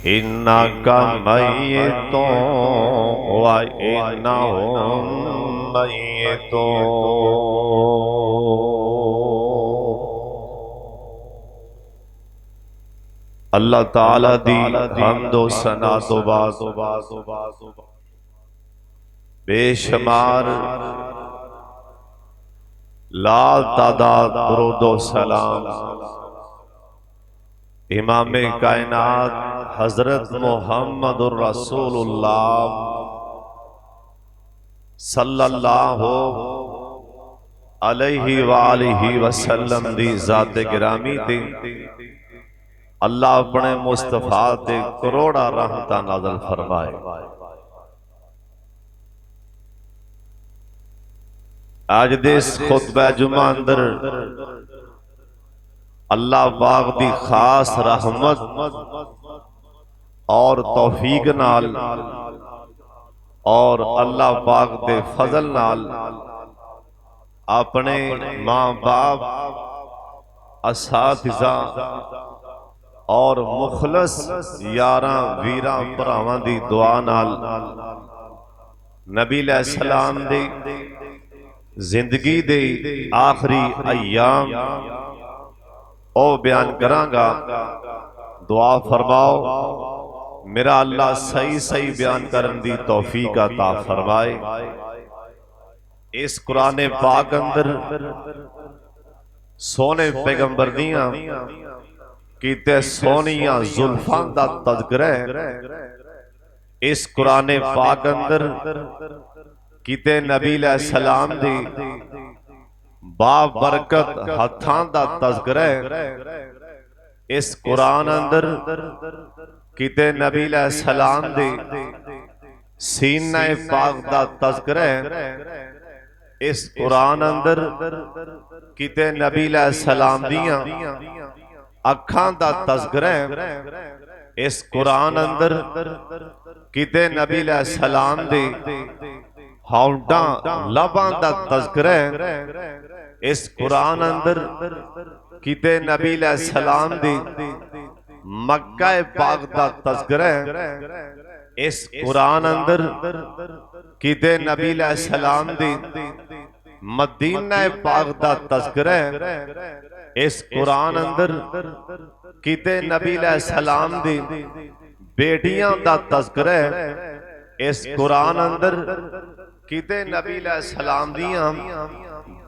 इन्नका मय्यितुन व इन्नहुम मय्यितून। अल्लाह ताला दी हम्दो सना तो बाद बेशुमार ला तादाद दुरूदो सलाम इमाम कायनात हजरत मुहम्मदुर रसूलुल्लाह सल्लल्लाहु अलैहि वालिहि वसल्लम दी ज़ात गिरामी ते अल्लाह अपने मुस्तफा ते करोड़ा रहमतां नाज़िल फरमाए। आज दे इस खुतबा जुमा अंदर अल्लाह पाक दी खास रहमत और तौफीक नाल और अल्लाह पाक दे फजल नाल अपने मां बाप असातिज़ा और मुखलस यारां वीरां भरावां दी दुआ नाल नबी अलैहिस्सलाम दी जिंदगी दे आखिरी अय्याम ओ बयान करांगा। दुआ फरमाओ मेरा अल्लाह सही सही बयान करन दी तौफीक अता फरमाए। इस कुरान पाक अंदर सोने पैगंबर दियां कीते सोनिया जुल्फां दा तज़किरा इस कुरान पाक अंदर किते नबी अलैहिस्सलाम दी बाबरकत हथां दा तज़किरा इस कुरान अंदर किते नबी अलैहिस्सलाम दी सीना पाक दा तज़किरा इस कुरान अंदर किते नबी अलैहिस्सलाम दियां अखां दा तज़किरा इस कुरान अंदर किते नबी अलैहिस्सलाम दी हौंटा लबां दा तज़किरा इस कुरान अंदर किते नबी अलैहिस्सलाम दी मक्का पाक दा तज़किरा इस कुरान अंदर किते नबी अलैहिस्सलाम दी मदीना पाक दा तज़किरा इस कुरान अंदर किते नबी अलैहिस्सलाम दी बेटियां दा तज़किरा इस कुरान अंदर किते नबी अलैहिस्सलाम दियां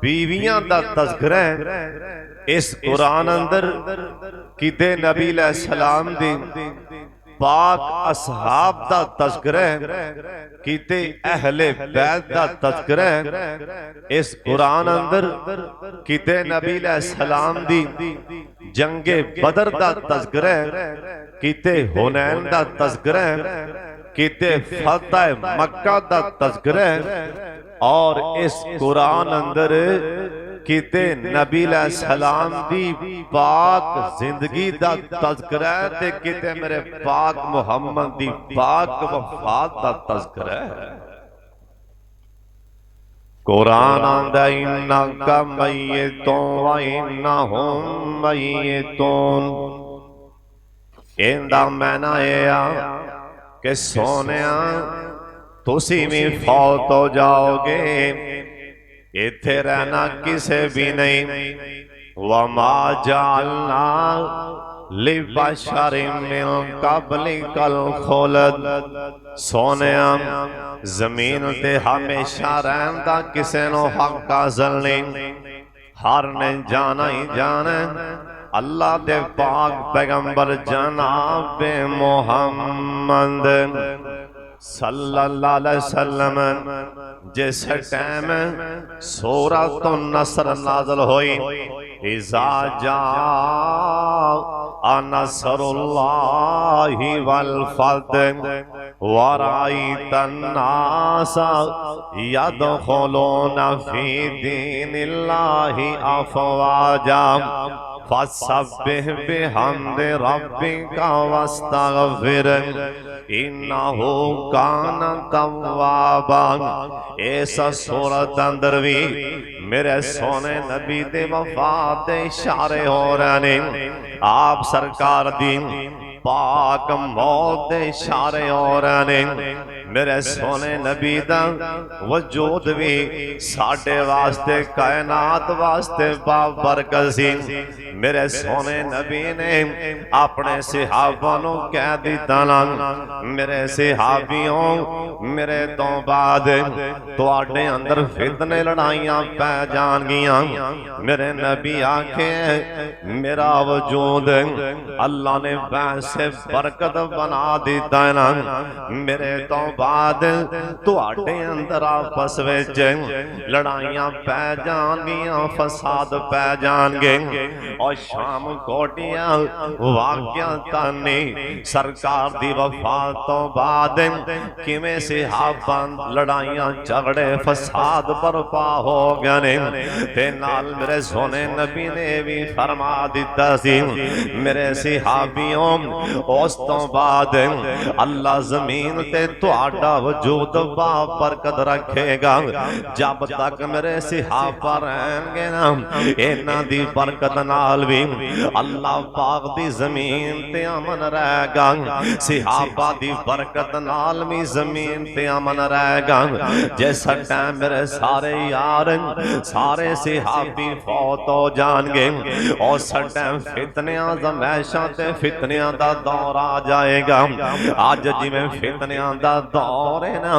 बीवियां दा तज़किरा इस कुरान अंदर किते नबी अलैहिस्सलाम दी पाक असहाब दा तज़किरा किते अहले बैत दा तज़किरा इस कुरान अंदर किते नबी अलैहिस्सलाम दी जंगे बदर दा तज़किरा किते हुनैन दा तज़किरा किते फतह मक्का दा तज़किरा और इस कुरान अंदर किते नबी अलैहिस्सलाम दी पाक जिंदगी दा तज़किरा ते किते मेरे पाक मुहम्मद दी पाक वफात दा तज़किरा। कुरान आंदा इन्नका मय्यितुन व इन्नहुम मय्यितून। इंदा मैना आ कि सोनिया तुसी भी फौत हो जाओगे, इत्थे रहना किसे भी नहीं। वमा जालना लिबशरिन मिन क़ब्लिकल खुल्द। सोनिया जमीन ते हमेशा रहन दा किसे नो हक हासिल नहीं, हर ने जाना ही जाना। अल्लाह दे पाक पैगंबर जनाब मोहम्मद सल्लल्लाहु अलैहि वसल्लम जिस टाइम सूरत नसर नाज़िल हुई, इज़ा जाअ नसरुल्लाहि वल फतह व रअयतन नास यदखुलूना फी दीनिल्लाहि अफ़वाजा फसब्बिह बिहम्दि रब्बिका वस्तगफिर इन्नहु कान तव्वाबा। इस सूरत अंदर भी मेरे सोने नबी दे वफात दे इशारे हो रहे ने। आप सरकार दी पाक मौत दे इशारे और ने मेरे सोने नबी दा वजूद भी साडे वास्ते कायनात वास्ते बाबरकत सी। मेरे सोने नबी ने अपने सहाबा नू कह दिता ना मेरे सहाबियों मेरे तो बाद तुहाडे अंदर फितने लड़ाइयां पै जाणगियां। मेरे नबी आखे मेरा वजूद अल्लाह ने वैसे बरकत बना दिता है ना मेरे तो बाद तुहाडे अंदर आपस विच लड़ाइयां पै जाणगियां फसाद पै जाणगे। और शाम कोटियां वाकिया तानी सरकार दी वफात तो बाद किवें सहाबा लड़ाइयां झगड़े फसाद बर्पा हो गए ने ते नाल मेरे सोने नबी ने भी फरमा दिता सी मेरे सहाबियों उस तो बाद अल्लाह जमीन ते तुहाडा वजूद बाबरकत रखेगा जब तक मेरे सहाबा रहणगे ना। इन्हां दी बरकत नाल भी अल्लाह पाक दी जमीन ते अमन रहेगा। सहाबा दी बरकत नाल भी जमीन ते अमन रहेगा। जिस टाइम मेरे सारे यार सारे सहाबी फौत हो जाएंगे उस टाइम फितनियां जमैशां ते फितनियां दा दौर आ जाएगा। अज जिवें फितनियां दा दौर है ना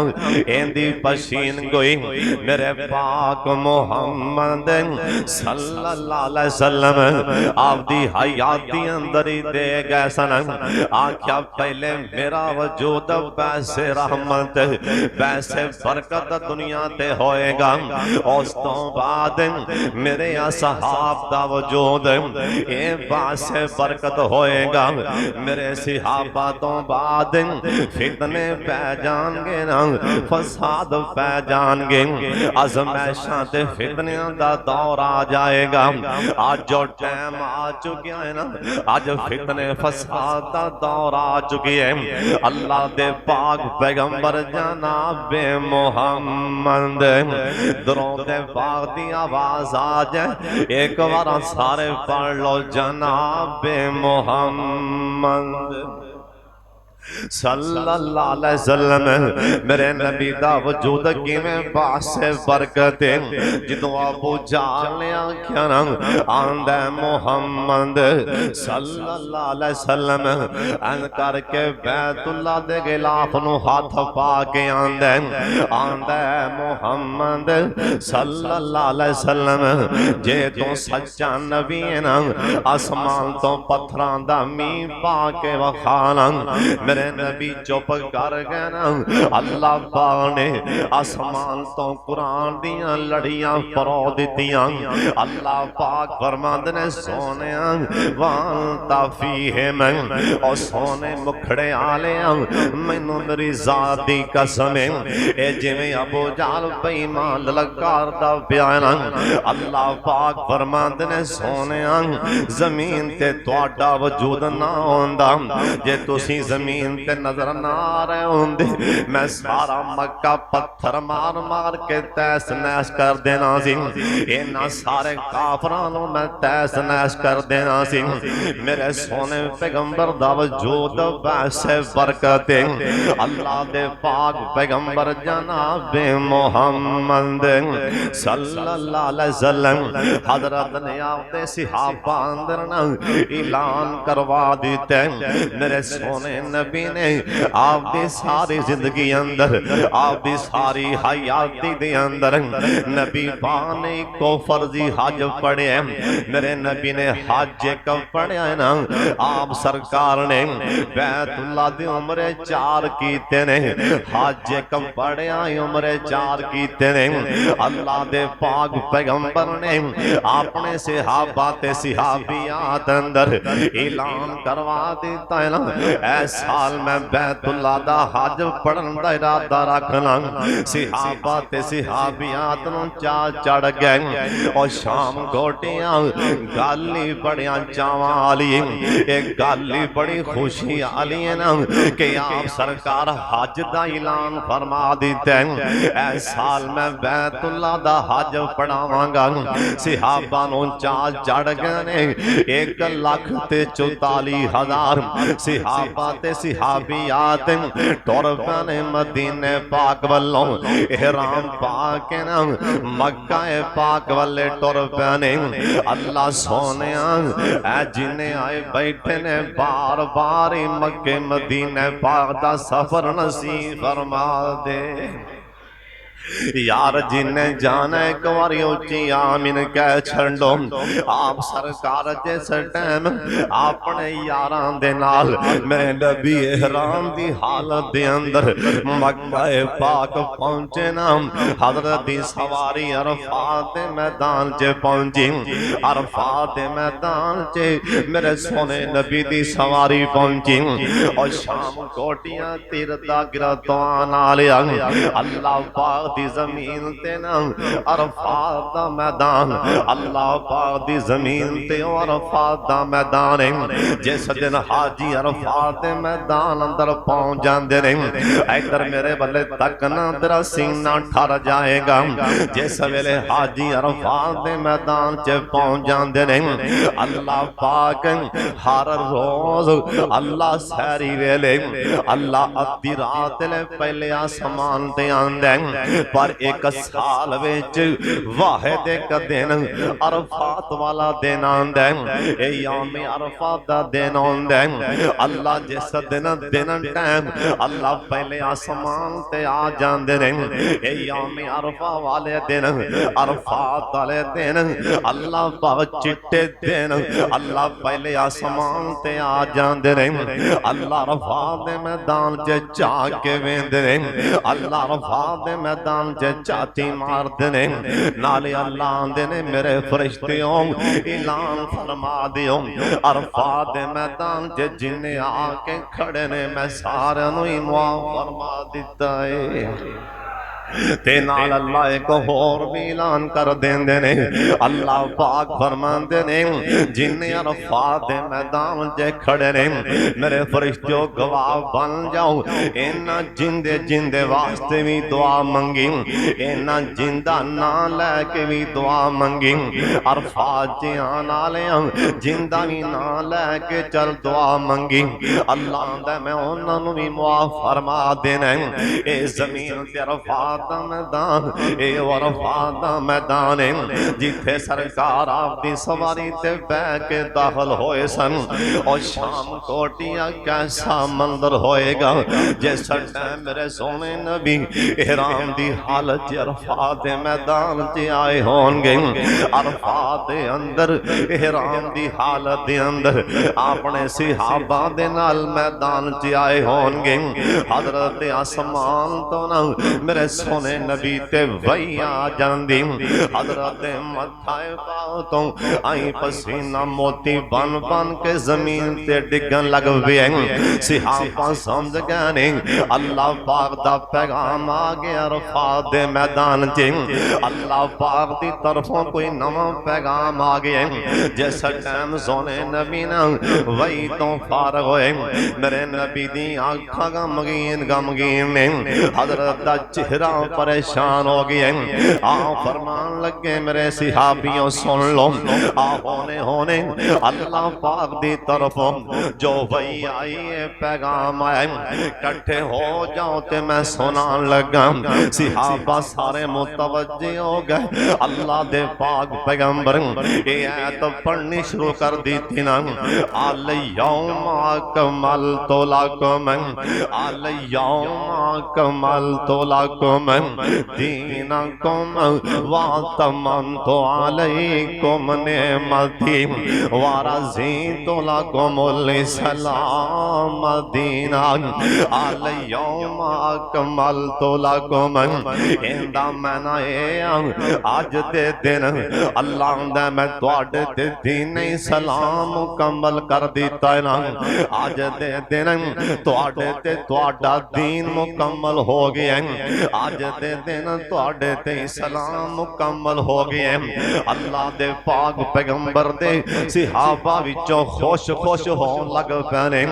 इंदी पशीन गोई मेरे पाक मुहम्मद सल्लल्लाहु अलैहि वसल्लम आपदी हयाती अंदर ही दे गए सन। आख्या पहले मेरा वजूद वैसे रहमत वैसे बरकत दुनिया ते होएगा उस तो बाद मेरे असहाब दा वजूद ए वैसे बरकत होएगा। मेरे सहाबा तो बाद फितने पै जाएंगे ना फसाद पै जाएंगे अज़मैशां ते फितनियां दा दौर आ जाएगा। आज जो टाइम आ चुका है ना आज फितने फसाद दा दौर आ चुकी है। अल्लाह दे पाक पैगंबर जनाबे मोहम्मद दरूद पाक दी आवाज आ जाए एक बार सारे पढ़ लो जनाबे मोहम्मद सल्लल्लाहु अलैहि वसल्लम। मेरे नबी दा वजूद किवें बासे बरकत जदों अबू जाल ने आख्या ना आंदा मोहम्मद सल्लल्लाहु अलैहि वसल्लम अन करके बैतुल्ला दे गिलाफ नु हाथ पा के आंदा मोहम्मद सल्लल्लाहु अलैहि वसल्लम जे तू सच्चा नबी है ना आसमान तो पत्थरां दा मींह पा के वखाना। मेरे नबी चुप कर गए ना अल्लाह पाक ने आसमान तो कुरान दियां लड़ियां परो दित्तियां। अल्लाह पाक फरमांदे ने सोने वांता फीहिम और सोने मुखड़े आले मैनू मेरी जात दी कसम ए जिवें अबू जाल बेईमान ललकारदा पिया ना अल्लाह पाक फरमांदे ने सोने जमीन ते तुहाडा वजूद ना होंदा जे तुसीं जमीन ते नजर ना आ रहे होंदे मैं सारा मक्का पत्थर मार मार के तैस नैश कर देना सी। इन्हां सारे काफरां नूं मैं तैस नैश कर देना सी। मेरे सोने पैगंबर दा वजूद वैसे बरकत अल्लाह दे पाक पैगंबर जनाबे मोहम्मद सल्लल्लाहु अलैहि वसल्लम हजरत ने आपदे सहाबा अंदर ना ऐलान करवा दिते। मेरे सोने नबी ने आपदी सारी जिंदगी अंदर आपदी सारी हयाती दे अंदर नबी पाक ने को फर्जी हज पढ़े। मेरे नबी ने हज एक पढ़िया है ना आप सरकार ने बैतुल्ला दी उम्रे 4 कीते ने हज एक पढ़िया उम्रे 4 कीते ने। अल्लाह दे पाक पैगंबर ने अपने सहाबा ते सहाबियात अंदर ऐलान करवा दिता है ना ऐसा साल मैं बैतुल्ला दा हज पढ़न दा इरादा रखना। सिहाबा ते सिहाबियात नूं चा चढ़ गए और शाम गोटियां गल ही बड़िया चावां वाली, एक गल ही बड़ी खुशी वाली है ना कि आप सरकार हज दा ऐलान फरमा दिता है, ऐ साल मैं बैतुल्ला दा हज पढ़ावांगा। सिहाबा नूं चा चढ़ गए ने 1,44,000 सिहाबा ते सिहाबियात टुर पैने मदीने पाक वल्लों, इहराम पाक ना मक्का पाक वाले टुर पैने। अल्लाह सोनिया ऐ जिन्ने आए बैठे ने बार बार ही मक्के मदीने पाक दा सफर नसीब फरमा दे। यार जिन्हें जाना एक बार उच्ची आमीन कह छड़ो। आप सरकार जिस टाइम अपने यारां दे नाल मेरे नबी इहराम दी हालत दे अंदर मक्का पाक पहुंचे ना, हजरत दी सवारी अरफात दे मैदान च पहुंची। अरफात दे मैदान च मेरे सोने नबी दी सवारी पहुंची और शाम कोटियां तीर दा गिरफ्तार नाल अल्लाह पाक दी जमीन ते ना अरफात दा मैदान, अल्लाह पाक दी जमीन ते अरफात दा मैदान है। जिस दिन हाजी अरफात दे मैदान अंदर पहुंच जाते ने, इधर मेरे बल्ले तक ना तेरा सीना ठर जाएगा। जिस वेले हाजी अरफात दे मैदान च पहुंच जाते ने, अल्लाह पाक हर रोज अल्लाह सैरी वेले अल्लाह अद्धी रात ले पहले आसमान ते आंदा पर एक साल विच वाहिद एक दिन अरफात वाला दिन आंदा है, यौम अरफात दा दिन आंदा है। अल्लाह जिस दिन टाइम अल्लाह पहले आसमान ते आ जांदे ने, यौम अरफा वाले दिन अरफात वाले दिन अल्लाह पाक चिट्टे दिन अल्लाह पहले आसमान ते आ जांदे ने। अल्लाह अरफात दे मैदान च झांक के वेंदे ने, अल्लाह अरफात दे मैदान चाची मारते ने, नाले अल्लाह आंदे ने मेरे फरिश्तियों ऐलान फरमा दियो अरफात दे मैदान च जिन्ने आके खड़े ने मैं सारे नूं ही मुआफ फरमा दिता है। ते नाल अल्लाह एक होर भी ऐलान कर देंदे ने, अल्लाह पाक फरमांदे ने जिन्ने अरफात दे मैदान च खड़े ने मेरे फरिश्तियों गवाह बन जाओ, इन्हां जिंदे जिंदे वास्ते भी दुआ मंगी, इन्हां जिंदा ना लैके भी दुआ मंगी। अरफात च आने वाले जिंदा भी ना लैके चल दुआ मंगी, अल्लाह दा मैं उन्हां नूं भी मुआफ फरमा देना है। ए जमीन ते अरफात दा मैदान, ए अरफात दा मैदान है जिथे सरकार आपदी सवारी ते बैठ के दाखिल होए सन। और शाम कोटियां कैसा मंजर होएगा जिस टाइम मेरे सोने नबी इहराम दी हालत च अरफात दे मैदान च आए होंगे। अरफात दे अंदर इहराम दी हालत दे अंदर अपने सिहाबा दे नाल मैदान च आए होंगे। हजरत आसमान तो ना मेरे सोने नबी ते वही आ जांदी, हजरत मथाए पाओ तो आई पसीना मोती बन बन के जमीन ते डिगन लग पे। सिहाबा समझ गए ने अल्लाह पाक दा पैगाम आ गया अरफात दे मैदान च, अल्लाह पाक दी तरफों कोई नवा पैगाम आ गया। जिस टाइम सोने नबी ना वही तो फारग होए मेरे नबी दी आंखां गमगीन ने, हजरत दा चेहरा परेशान हो गया। आ फरमान लगे मेरे सिहाबियों सुन लो, आ होने अल्लाह पाक दी तरफों जो वही आई है पैगाम आया, इकट्ठे हो जाओ ते मैं सुनान लगा। सिहाबा सारे मुतवज्जे हो गए, अल्लाह दे पाक पैगंबर ये आयत पढ़नी शुरू कर दी थी ना, अल यौम अकमलतु लकुम, अल यौम अकमलतु लकुम अलैकुम दीनकुम व तममतु अलैकुम निअमती व रज़ीतु लकुमुल इस्लाम दीना अल यौम अकमलतु लकुम। इंदा मैना अज दे दिन अल्लाह दा मैं तुहाडे ते दीन इस्लाम मुकम्मल कर दिता है ना। अज दे दिन तुहाडे ते तुहाडा दीन मुकम्मल हो गया है। अज दे दिन तुहाडे ते इस्लाम मुकम्मल हो गया है। अल्लाह दे पाक पैगंबर दे सहाबा विचों खुश खुश होण लग पे ने।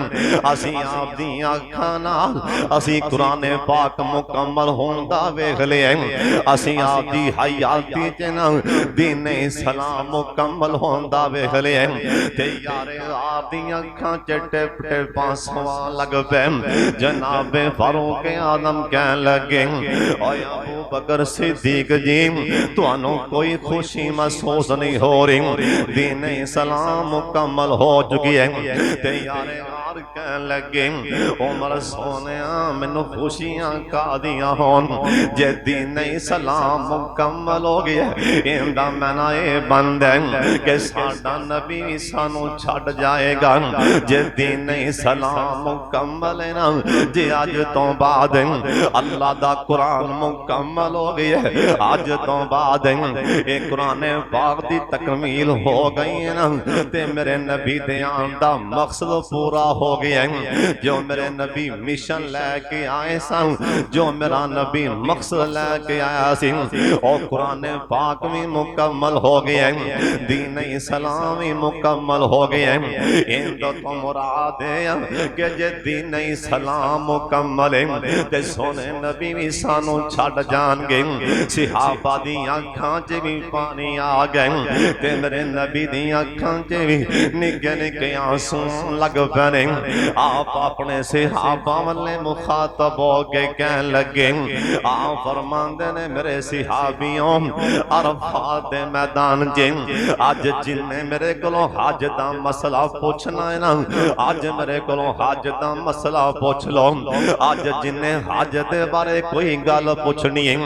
असीं आप दी अखां नाल असीं कुरान पाक मुकम्मल होण दा वेख लिया। असीं आप दी हयाती च ना दीन इस्लाम मुकम्मल होण दा वेख लिया। ते यारे आप दी अखां च टिप टिप आंसू लग पे। जनाबे फारूक आदम कहन लगे ओए अबू बकर सिद्दीक जी तुहानू कोई खुशी महसूस नहीं हो रही। दीन इस्लाम मुकम्मल हो चुकी है। ते यारे कहन लगे उमर सोनिया मैनू खुशियां कादियां होन जे दीन इस्लाम मुकम्मल हो गया। इंदा मैना ये बंद है कि साडा नबी सानू छड़ जाएगा जे दीन इस्लाम मुकम्मल है ना। जे अज तो बाद अल्लाह दा कुरान मुकम्मल हो गया। अज तो बाद ये कुरान पाक दी तकमील हो गई है ना। ते मेरे नबी दे आन दा मकसद पूरा हो गया। जो मेरे नबी मिशन लैके आए सन, जो मेरा नबी मकसद लैके आया सी और कुरान पाक भी मुकम्मल हो गया। दीन इस्लाम भी मुकम्मल हो गया। इंदो तो मुराद है कि जे दीन इस्लाम मुकम्मल है ते सोने नबी भी सानू छड़ जाणगे। सहाबा दी अखां च भी पानी आ गए ते मेरे नबी दी अखां च भी निके निके आंसू लग पे। आप अपने सहाबा वाले मुखातब हो के कहन लगे आप फरमांदे ने मेरे सहाबियों अरफात दे मैदान च अज जिन्ने मेरे कोलों हज दा मसला पूछना है ना अज मेरे कोलों हज दा मसला पूछ लो। अज जिन्ने हज दे बारे कोई गल पूछनी है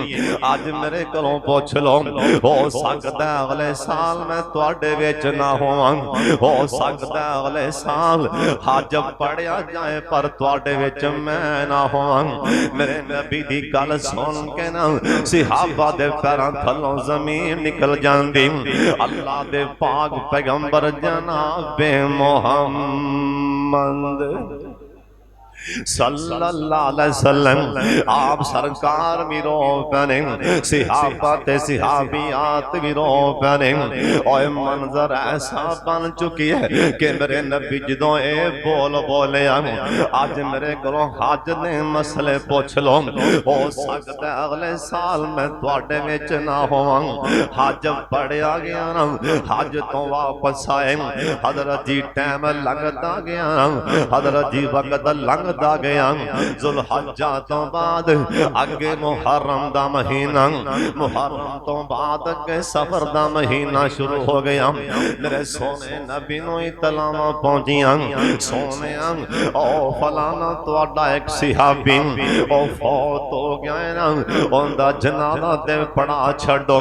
अज मेरे कोलों पूछ लो। हो सकदा अगले साल मैं तुहाडे विच ना होवां। हो सकदा अगले साल हज पढ़िया जाए पर तुहाडे विच मैं ना होवां। मेरे नबी दी गल सुन के ना सहाबा दे पैरां थल्लों जमीन निकल जांदी। अल्लाह दे पाक पैगंबर जनाबे मोहम्मद सल्लल्लाहु अलैहि वसल्लम आप सरकार भी रो पने सहाबा ते सहाबियात भी रो पने। ओए मंजर ऐसा बन चुकी है कि मेरे नबी जदों ए बोल बोले अज मेरे कोलों हज दे मसले पूछ लो। हो सकदा अगले साल मैं तुहाडे विच ना होवां। हज पढ़िया गया ना हज तो वापस आए हजरत जी टाइम लगदा गया हजरत जी वक्त लंघ दा गया। जुल्हज्जा तो बाद अगे मुहर्रम दा महीना मुहर्रम तो बाद अगे सफर दा महीना शुरू हो गया। मेरे सोने नबी नूं इतलावां पहुंचियां सोने ओ फलाना तुहाडा एक सहाबी ओ फौत हो गया है ना उनदा जनाजा ते पढ़ा छड्डो।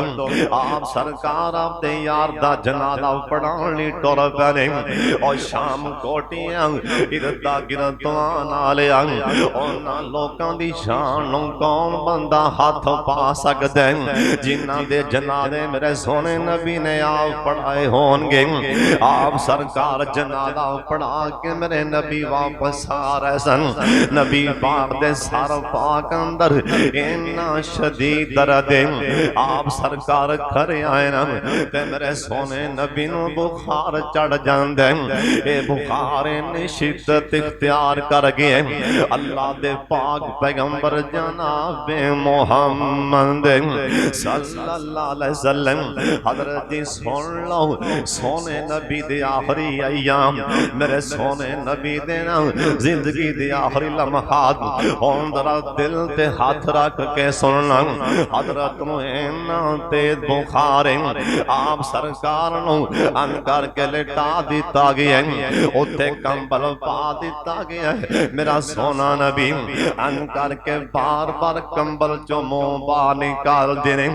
आप सरकार अपने यार दा जनाजा पढ़ाउण लई टुर पए और शाम कोटियां इरदा गिरदां उन्हां लोकां दी शान नूं कौन बंदा हाथ पा सकदा है जिन्हां दे जनाजे मेरे सोने नबी ने आप पढ़ाए होणगे। आप सरकार जनाजा पढ़ा के मेरे नबी वापस आ रहे सन। नबी पाक दे सर पाक अंदर इन्ना शदीद दर्द आप सरकार खरे आए ना ते मेरे सोने नबी नूं बुखार चढ़ जांदा है। ए बुखार इन्नी शिद्दत इख्तियार कर गए अल्लाह दे पाक पैगंबर जनाबे मोहम्मद सल्लल्लाहु अलैहि वसल्लम हजरत जी सुन लो सोने नबी दे आखिरी अय्याम मेरे सोने नबी दे ना जिंदगी दे आखिरी लम्हात हुण जरा दिल ते हाथ रख के सुनना। हजरत नूं इन्ना तेज बुखार आप सरकार नूं अन करके लिटा दिता गया उत्थे कंबल पा दिता गया। मेरा सोना नबी अन करके बार बार कंबल चो मुंह बाहर निकाल देने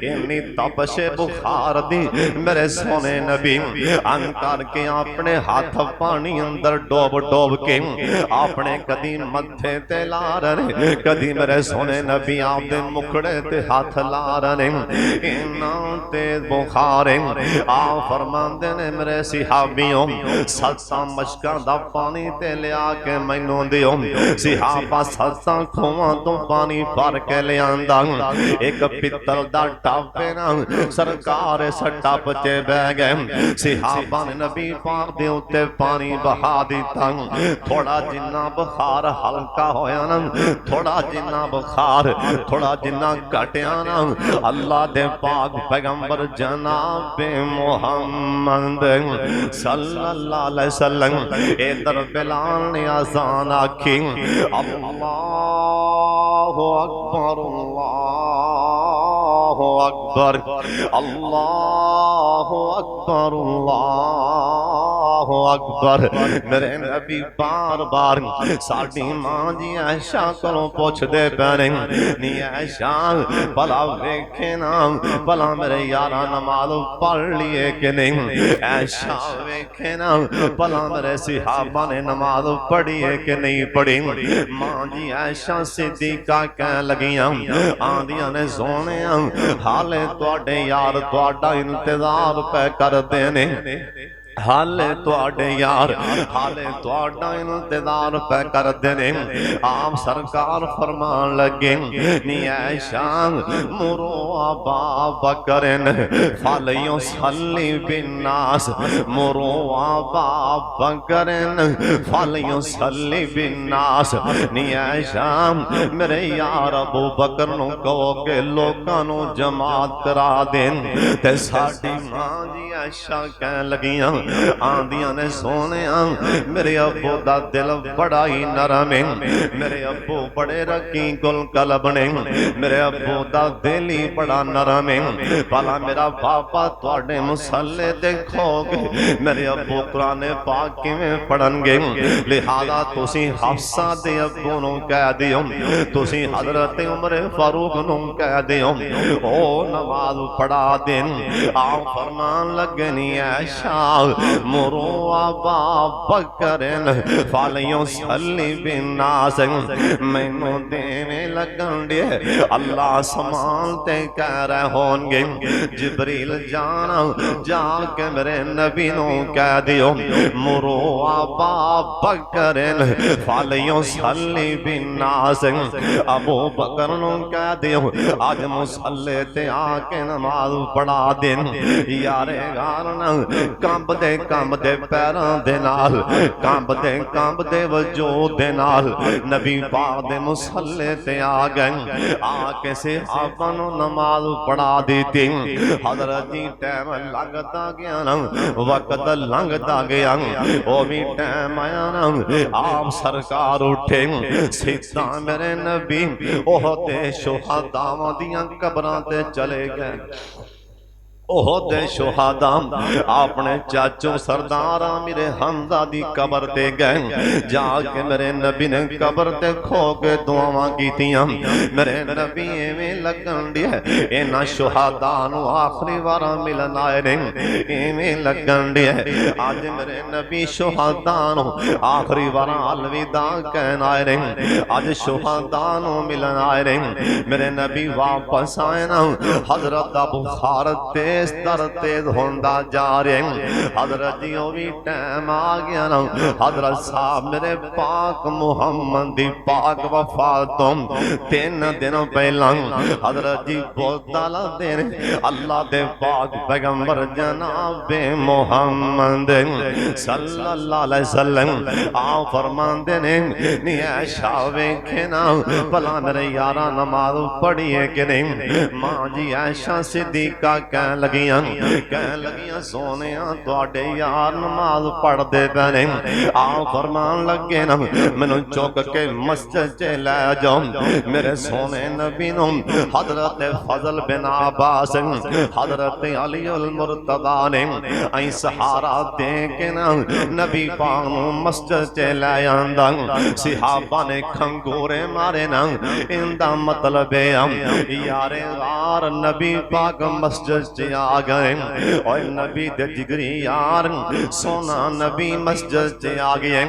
इन्नी तपशे बुखार दी मेरे सोने नबी अन करके अपने हाथ पानी अंदर डोब डोब के अपने कदी मथे ते ला रहे कदी मेरे सोने नबी आपदे मुखड़े ते हाथ ला रहे इन्ना तेज बुखार आ फरमांदे ने मेरे सिहाबियों सत्तां मशकां दा पानी ते लिया के मैनू दियो सिहाबा सत्तां खोवां तो पानी भर के लियांदा एक पित्तल दा टप ना सरकार इस टप च बह गए सिहाबा ने नबी पाक दे उत्ते पानी बहा दिता थोड़ा जिन्ना बुखार हल्का होया ना थोड़ा जिन्ना बुखार थोड़ा जिन्ना घटिया ना अल्लाह दे पाक पैगंबर जनाब मुहम्मद सल्लल्लाहु अलैहि वसल्लम इधर बिलाल ने आजान आखी अल्लाहु अकबर अल्लाहु अकबर अल्लाहु अकबर अल्लाहु अकबर मेरे नबी बार बार साडी मां जी ऐशा कोलों पुछदे पैने नी ऐशा भला वेखे ना भला मेरे यारा नमाज पढ़ लिए कि नहीं ऐशा वेखे ना भला मेरे सिहाबा ने नमाज पढ़ी है कि नहीं पढ़ी मां जी ऐशा सिद्दीका कह लगियां आंदियां ने सोने हाले तुहाडे यार तुहाडा इंतजार पे करदे ने हाले तुहाडे यार हाले तुहाडा इंतजार पे करदे ने आप सरकार फरमान लगे नी ऐशा मुरो अबा बकरन फलियो सल्ली बिन्नास मुरो अबा बकरन फलियो सल्ली बिन्नास नी ऐशा मेरे यार अबू बकर नु कहो कि लोकां नु जमात करा देन ते साडी मां जी ऐशा कह लगियां आंदियां ने सोने मेरे अब्बू दा दिल बड़ा ही नरम है मेरे अब्बू बड़े रकी गुल कलब ने मेरे अब्बू दा दिल ही बड़ा नरम है भला मेरा पापा तुहाडे मुसल्ले देखोगे मेरे अब्बू कुरान पाक किवें पढ़नगे लिहाजा तुसी हफ्सा दे अब्बू नूं कह दियो तुसी हजरत उमर फारूक नूं कह दियो ओ नमाज पढ़ा देन आप फरमान लगे नी ऐशा मुरो अबा बकरन फलियो सल्ली बिन्नास मैनू देने लगन दे अल्लाह समान ते कह रहे होंगे जिब्रील जाना जाके मेरे नबी नू कह दियो मुरो अबा बकरन फलियो सल्ली बिन्नास अबू बकर नू कह दियो आज मुसल्ले ते आके नमाज पढ़ा देन यारे गारना कंबदे पैरां दे नाल कंबदे वजूद दे नाल नबी पाक दे मुसल्ले ते आ गए आके सहाबा नूं नमाज पढ़ा दी हजरत जी टाइम लगदा गया ना वक्त लंघदा गया ओ भी टाइम आया ना आप सरकार उठे सीधा मेरे नबी ओह ते शुहदावां दियां कबरां ते चले गए ओहदे शुहदा अपने चाचो सरदार मेरे हमजा दी कबर ते गए जाके मेरे नबी ने कबर ते खो के दुआवां कीतियां मेरे नबी एवें लगन दिया इन्हां शुहदा नूं आखिरी वार मिलन आए ने एवें लगन दिया अज मेरे नबी शुहदा नूं आखिरी वार अलविदा कहन आए ने अज शुहदा नूं मिलन आए ने मेरे नबी वापस आए ना हजरत दा बुखार तेज दर तेज होंदा जा रहे हजरत जी भी टाइम आ गया ना हजरत साहब मेरे पाक मुहम्मद दी पाक वफात तो 3 दिन पहला हजरत जी बोलता लाते अल्लाह दे पाक पैगंबर जनाब मुहम्मद सल्लल्लाहु अलैहि वसल्लम आ फरमांदे ने नी ऐशा वेखे ना भला मेरे यारा नमाज पढ़ी है कि नहीं मां जी ऐशा सिद्दीका कह कह लगियां सोनिया तुहाडे यार नमाज पढ़दे पे ने। आ फरमान लगे ना मैनू चुक के मस्जिद च लै जाओ। मेरे सोने नबी नू हजरत फजल बिन अब्बास हजरत अली अल मुर्तदा ने आई सहारा दे के ना नबी पाक नू मस्जिद च लै आंदा। सहाबा ने खंगोरे मारे ना इंदा मतलब है यारे यार नबी पाक मस्जिद च आ गए और नबी दे जिगरी यार सोना नबी मस्जिद च आ गए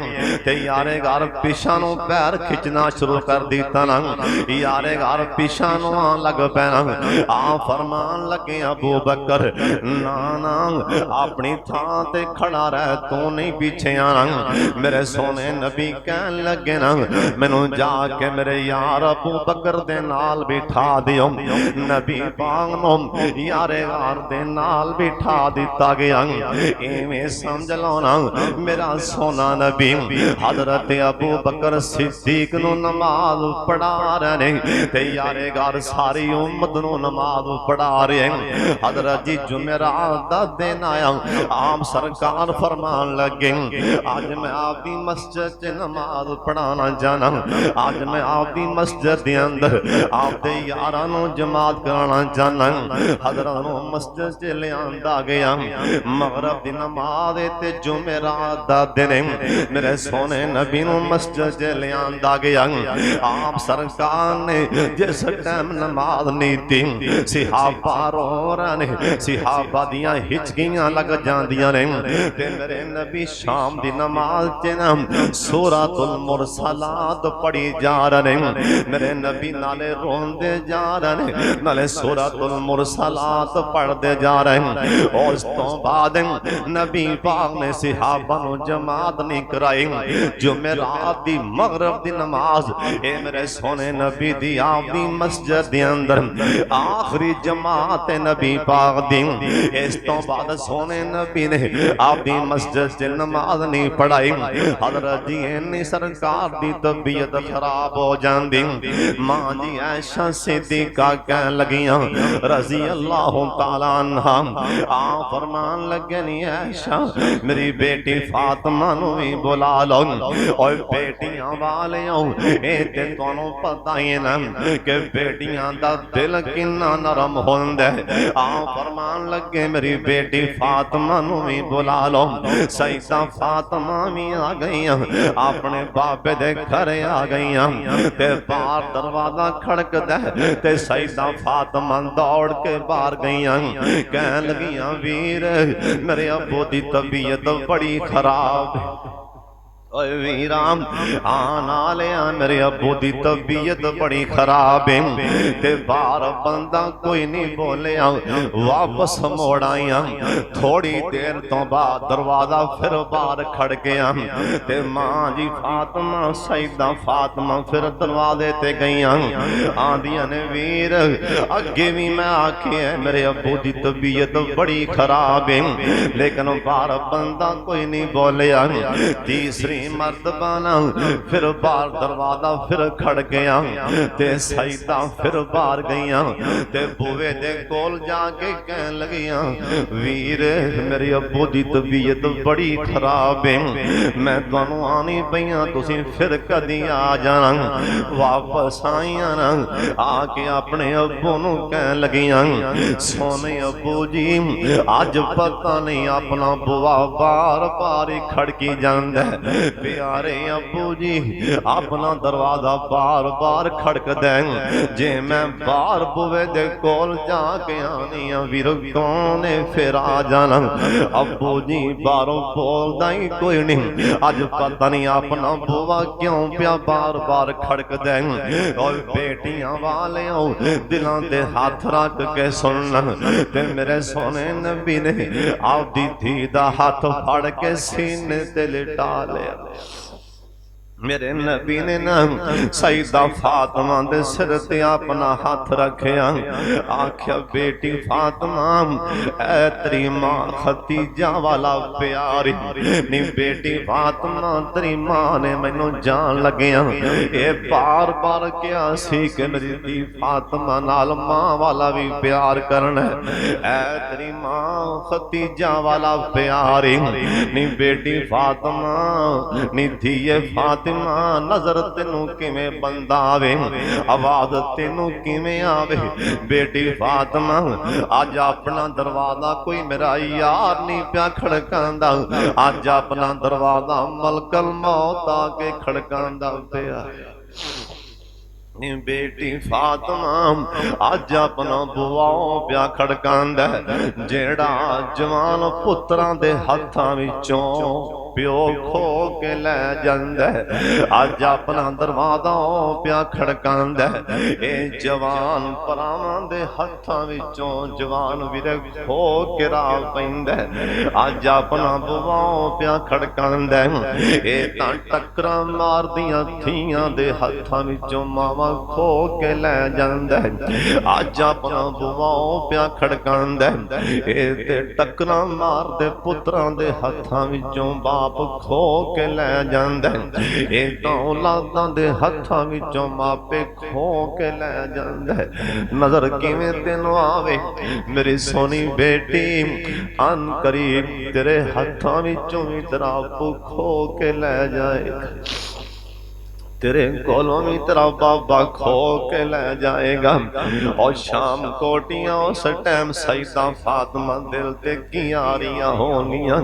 ते यारे घर पिछा नू पैर खिंचना शुरू कर दिता ना। यारे घर पिछा नू लग पैना। आ फरमान लगे अबू बकर ना ना अपनी थां ते खड़ा रह तू नहीं पीछे आना। मेरे सोने नबी कहन लगे ना मैनू जाके मेरे यार अबू बकर दे नाल बिठा दियो। नबी पाक नू यारे घर दे नाल बिठा दिता गया। इवें समझ लो ना मेरा सोना नबी हजरत अबू बकर सिद्दीक नू नमाज पढ़ा रहे ने ते यारे घर सारी उम्मत नू नमाज पढ़ा रहे हैं। हजरत जी जुमेरात दा दिन आया आम सरकार फरमान लगे आज मैं आपकी मस्जिद च नमाज पढ़ाना जाना। आज मैं आपकी मस्जिद के अंदर आपके यारां नू जमात कराना जाना। हजरत नू मस्जिद च लियांदा गया मगरब दी नमाज ते जुमेरात दा दिन मेरे सोने नबी नू मस्जिद च लियांदा गया। आप सरकार ने जिस टाइम नमाज नहीं दी सहाबा रो रहे ने सहाबा दियां हिचकियां लग जांदियां ने ते मेरे नबी शाम दी नमाज च ना सूरतुल मुरसलात पढ़ी जा रहे ने। मेरे नबी नाले रोंदे जा रहे ने नाले सूरतुल मुरसलात पढ़दे जा रहे हैं। और उस तो बाद नबी पाक ने सहाबा नू जमात नहीं कराई। जुमेरात दी मगरिब दी नमाज ए मेरे सोने नबी दी आप दी मस्जिद दे अंदर आखिरी जमात नबी पाक दी। इस तो बाद सोने नबी ने आप दी मस्जिद च नमाज नहीं पढ़ाई। हजरत जी इन्नी सरकार दी तबीयत खराब हो जाती। मां जी ऐशा सिद्दीका कह लगियां रजी अल्लाह तआला अन्हा आ फरमान लगे नी ऐशा मेरी बेटी फातिमा नू भी बुला लो। और बेटियां वाले ए ते तुहानू पता ही ना कि बेटियां दा दिल किन्ना नरम होंदा है। आ फरमान लगे मेरी बेटी फातिमा नू भी बुला लो। सईदा फातिमा भी आ गईयां अपने बाबे दे घर आ गईयां ते बाहर दरवाजा खड़कदा ते सईदा फातिमा दौड़ के बाहर गईयां कह लगियां वीर मेरे अब्बू दी तबीयत बड़ी खराब वीराम आना लिया मेरे अब्बू दी तबीयत बड़ी खराब है ते बाहर बंदा कोई नहीं बोलिया वापस मोड़ आईया। थोड़ी देर तो बाद दरवाजा फिर बाहर खड़ गया ते मां जी फातिमा सईदा फातिमा फिर दरवाजे ते गईयां आंदियां ने वीर अगे भी मैं आखे मेरे अब्बू दी तबीयत बड़ी खराब है लेकिन बाहर बंदा कोई नहीं बोलिया। तीसरी मर्दबाना फिर बाहर दरवाजा फिर खड़ गया ते सईदा फिर बाहर गईयां ते बुवे दे कोल जाके कह लगियां वीर मेरे अब्बू दी तबीयत बड़ी खराब है मैं तुहानू आनी पईयां तुसीं फिर कदी आ जाना। वापस आईयां ना आके अपने अब्बू नू कह लगियां सोने अब्बू जी अज पता नहीं अपना बुआ बार बार ही खड़की जांदा प्यारे अब्बू जी अपना दरवाजा बार बार खड़कदा जे मैं बाहर बुवे दे कोल जाके आनी वीर कौन फिर आ जाना। अब्बू जी बारों बोलदा ही कोई नहीं अज पता नहीं अपना बुआ क्यों पिया बार बार खड़कदा। और बेटियां वाले दिलों ते हाथ रख के सुनना ते मेरे सोने नबी ने आपदी धी दा हाथ फड़ के सीने ते लिटा लिया। मेरे नबी ने ना सईदा फातिमा दे सिर ते अपना हाथ रखिया, आख्या बेटी फातिमा ऐ तेरी मां खदीजा वाला प्यार नी बेटी फातिमा तेरी मां ने मैनू जान लगिया ए बार बार क्या सी कि मेरी धी फातिमा नाल मां वाला भी प्यार करना ऐ तेरी मां खदीजा वाला प्यार नी बेटी फातिमा नी धीए फातिमा नजर तेनू किवें बंदा आवे, आवाज तेनू किवें आवे बेटी फातिमा अज अपना दरवाजा कोई मेरा यार नहीं प्या खड़कांदा, अज अपना दरवाजा मलकल मौत आके खड़कांदा पिया बेटी फातिमा अज अपना बुआओ प्या खड़कांदा जेड़ा जवान पुत्रां दे हत्थां विचों प्यो खो के लै जांदा अज अपना दरवाजा प्या खड़कांदा ए जवान भरावां दे हत्थां विचों जवान वीर खो के राह पैंदा अज अपना बुआओ प्या खड़कांदा ए तां टक्करां मारदियां धीआं दे हत्थां विचों मावां खो के लै जांदा अज अपना बुआओ प्या खड़कांदा ए ते टक्करां मारदे पुत्रां दे हत्थां विचों बाप खो के लै जांदा ए तां औलादां दे हत्थां विचों मापे खो के लै जांदा नजर किवें तैनूं आवे मेरी सोनी बेटी अन करीब तेरे हत्थां विचों भी तेरा खो के लै जाएगा, तेरे कोलों भी तेरा बाबा खो के ले जाएगा। और शाम कोटियां उस टाइम सईदा फातिमा दिल ते कियारियां होनियां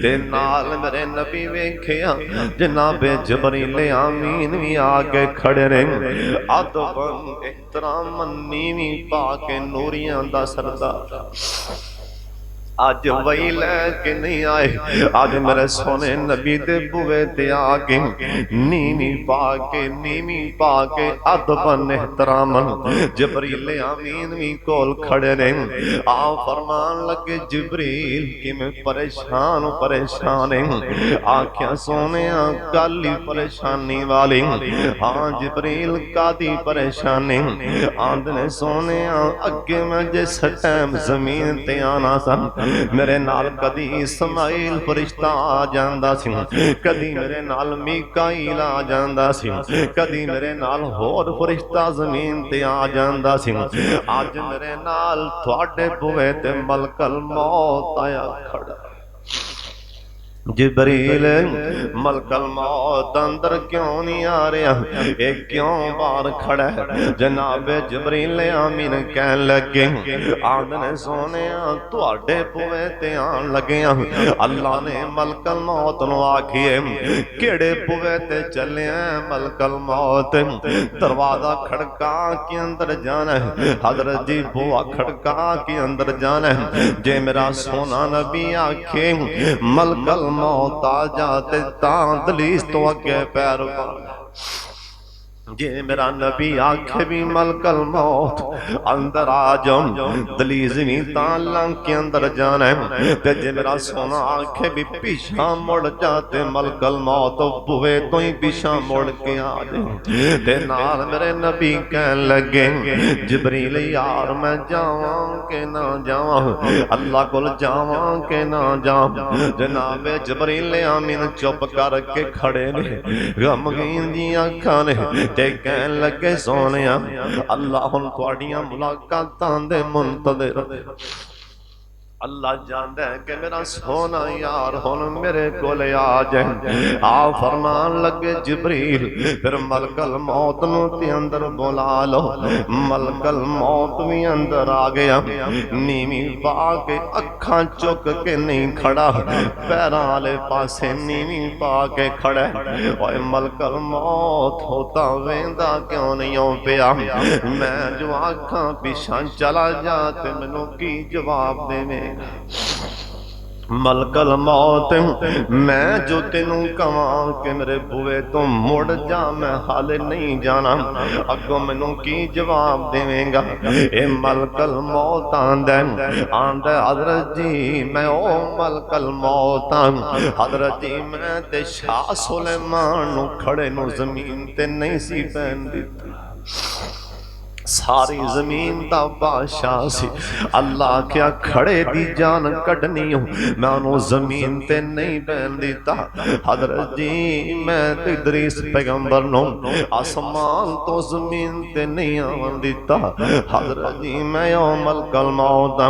ते नाल मेरे नबी वेखिया जनाबे जबरील आमीन भी आके खड़े ने अदबन एहतराम नीवी पा के नूरियां दा सरदार अज वही लैके नहीं आए, अज मेरे सोने नबी दे बुए ते आके नीवी पाके अदबन एहतरामन जबरील आमीन भी कोल खड़े ने आ फरमान लगे जिब्रील कि मैं परेशान आख्या सोने गल ही परेशानी वाली हाँ जिब्रील कादी परेशानी आंदने सोने अगे मैं जिस टाइम जमीन ते आना सन मेरे नाल कदी इस्माइल फरिश्ता आ जांदा सी, कदी मेरे नाल मीकाईल आ जांदा सी, कदी मेरे नाल होर फरिश्ता जमीन ते आ जांदा सी। अज मेरे नाल तुहाडे बुए ते मलकल मौत आया खड़ा जिब्रील मलकल मौत अंदर क्यों नहीं आ रहा ये क्यों बाहर खड़ा है जनाबे जिब्रील आमीन कहन लगे आदने सोने तुहाडे पुए ते आन लगे अल्लाह ने मलकल मौत नूं आखिए केड़े पुए ते चले मलकल मौत दरवाजा खड़का के अंदर जाना है हजरत जी बुआ खड़का के अंदर जाना है जे मेरा सोना नबी आखे मलकल मौत आ जाते तां दलीस तो अगे पैर जे मेरा नबी आखे भी मलकल मौत अंदर आ जाओ दलीज भी तां के अंदर जाना है ते जे मेरा सोना आखे भी पीछा मुड़ जाते मलकल मौत बुए तो ही पीछा मुड़ के आ जाए ते नाल मेरे नबी कहन लगे जिब्रील यार मैं जावां के ना जावां अल्लाह कोल जावां के ना जावां जनाबे जिब्रील आमीन चुप करके खड़े ने गमगीन दी अखां ने ते कहन लगे सोने अल्लाह हुण तुहाडियां मुलाकातां दे मुंतज़िर अल्लाह जानदा है कि मेरा सोना यार हुण मेरे कोल आ जाए आ फरमान लगे जिब्रील फिर मलकल मौत नूं ते अंदर बुला लो मलकल मौत भी अंदर आ गया नीवी पा के अखां चुक के नहीं खड़ा पैरां वाले पासे नीवी पा के खड़ा ओए मलकल मौत होता वेंदा क्यों नहीं हो पिया मैं जो आखां पिछां चला जा ते मैनूं की जवाब देवे मलकल मौत मैं जो तेनू कवां कि मेरे बुए तो मुड़ जा, मैं हाले नहीं जाना, अगों मैनू की जवाब देवेंगा। ए मलकल मौत आंदा हजरत जी मैं ओ मलकल मौत हजरत जी मैं ते शाह सुलेमान नू खड़े नू जमीन ते नहीं सी पैन दित्ती। सारी जमीन दा बादशाह सी, अल्लाह क्या खड़े दी जान कढ़नी हो, मैं उन्होंने जमीन ते नहीं बैन दिता। हजरत जी मैं तो इदरीस पैगंबर नो आसमान तो जमीन ते नहीं आवन दिता। हजरत जी मैं मलकल मौत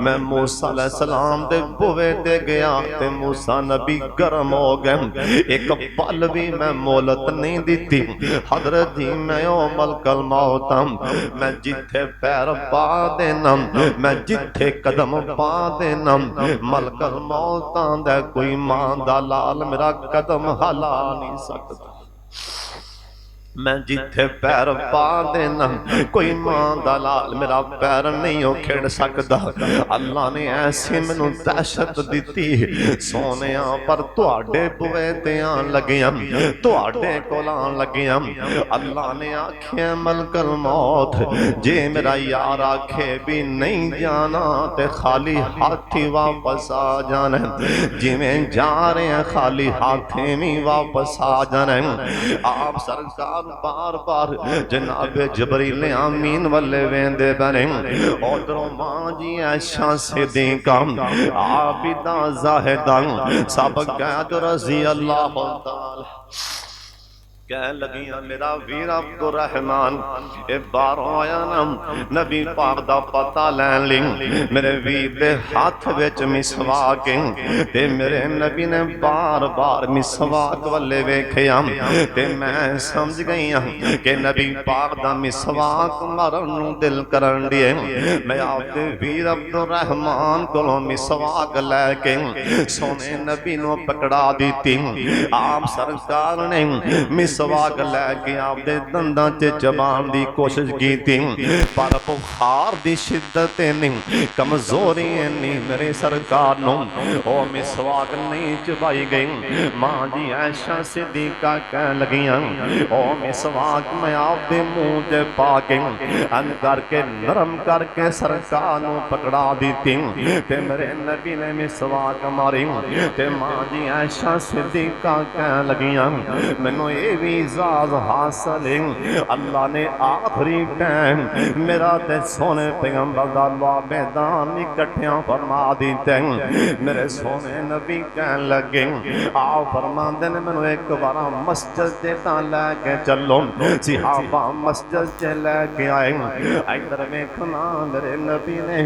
मैं मूसा अलैहिस्सलाम दे बुवे ते गया ते मूसा नबी गर्म हो गए, एक पल भी मैं मोहलत नहीं दी। हजरत जी मैं मलकल मौत मैं जिथे पैर पा देना, मैं जिथे कदम पा देना, मलकल मौत आंदा कोई मां दा लाल मेरा कदम हला नहीं सकता। मैं जिथे पैर पा देना कोई मां दा लाल मेरा पैर नहीं हो खेड़ सकता। अल्लाह ने ऐसी मैनू दहशत दी सोने पर तुहाडे बुए ते आन लगिया, तुहाडे कोल आन लगिया। अल्लाह ने आखिया मलकल मौत जे मेरा यार आखे भी नहीं जाना ते खाली हाथी वापस आ जाना, जिवें जा रहे हैं खाली हाथी भी वापस आ जाना। आप सरकार बार बार जनाब जबरील आमीन वाले वेंदे बने, उधरों मां जी ऐशा सिद्दीका आबिदा ज़ाहिदा सब कैद रज़ी अल्लाह तआला कह लगियां मेरा वीर अब्दुल रहमान ए बारों आया ना नबी पाक दा पता लैन ली। मेरे वीर दे हाथ विच मिसवाक ते मेरे नबी ने बार बार मिसवाक वाले वेखिया ते मैं समझ गई कि नबी पाक दा मिसवाक मारन नूं दिल करन दिए। मैं आपदे वीर अब्दुल रहमान कोलों मिसवाक लैके सोने नबी नूं पकड़ा दी। आप सरकार ने मिसवाक लैके आपदे दंदां च चबाण दी कोशिश की थी, पर बुखार दी शिद्दत नहीं कमजोरी नहीं मेरे सरकार नूं ओ मिसवाक नहीं चबाई गई। मां जी ऐशा सिद्दीका कह लगियां ओ मिसवाक मैं आपदे मुंह ते पा के अन करके नरम करके सरकार नूं पकड़ा दी ते मेरे नबी ने मिसवाक मारी ते मां जी ऐशा सिद्दीका कह लगियां मैनू ये इजाज़ हासिल अल्लाह ने आखिरी टाइम मेरा ते सोने पैगंबर दा मैदान इकट्ठियां फरमा दिते। मेरे सोने नबी कहन लगे आओ फरमांदे ने मैनू एक बार मस्जिद ते तां लैके चलो। सहाबा मस्जिद च लैके आए, इधर वेखना मेरे नबी ने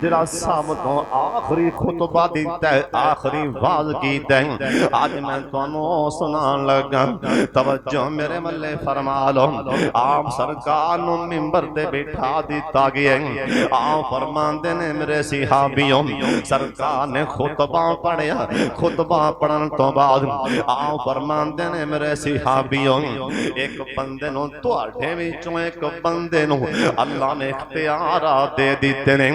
जरा सब तो आखिरी खुतबा दिता है, आखिरी वाज कीता है। अज मैं तुहानू सुनान लगा, तवज्जो मेरे मल्ले फरमा लो। आप सरकार नूं मिंबर ते बिठा दिता गया। आप फरमांदे ने मेरे सहाबियों सरकार ने खुतबा पढ़िया, खुतबा पढ़न तो बाद आप फरमांदे ने मेरे सहाबियों एक बंदे नूं तुहाडे विचों एक बंदे नूं अल्लाह ने इख्तियार दे दिते ने,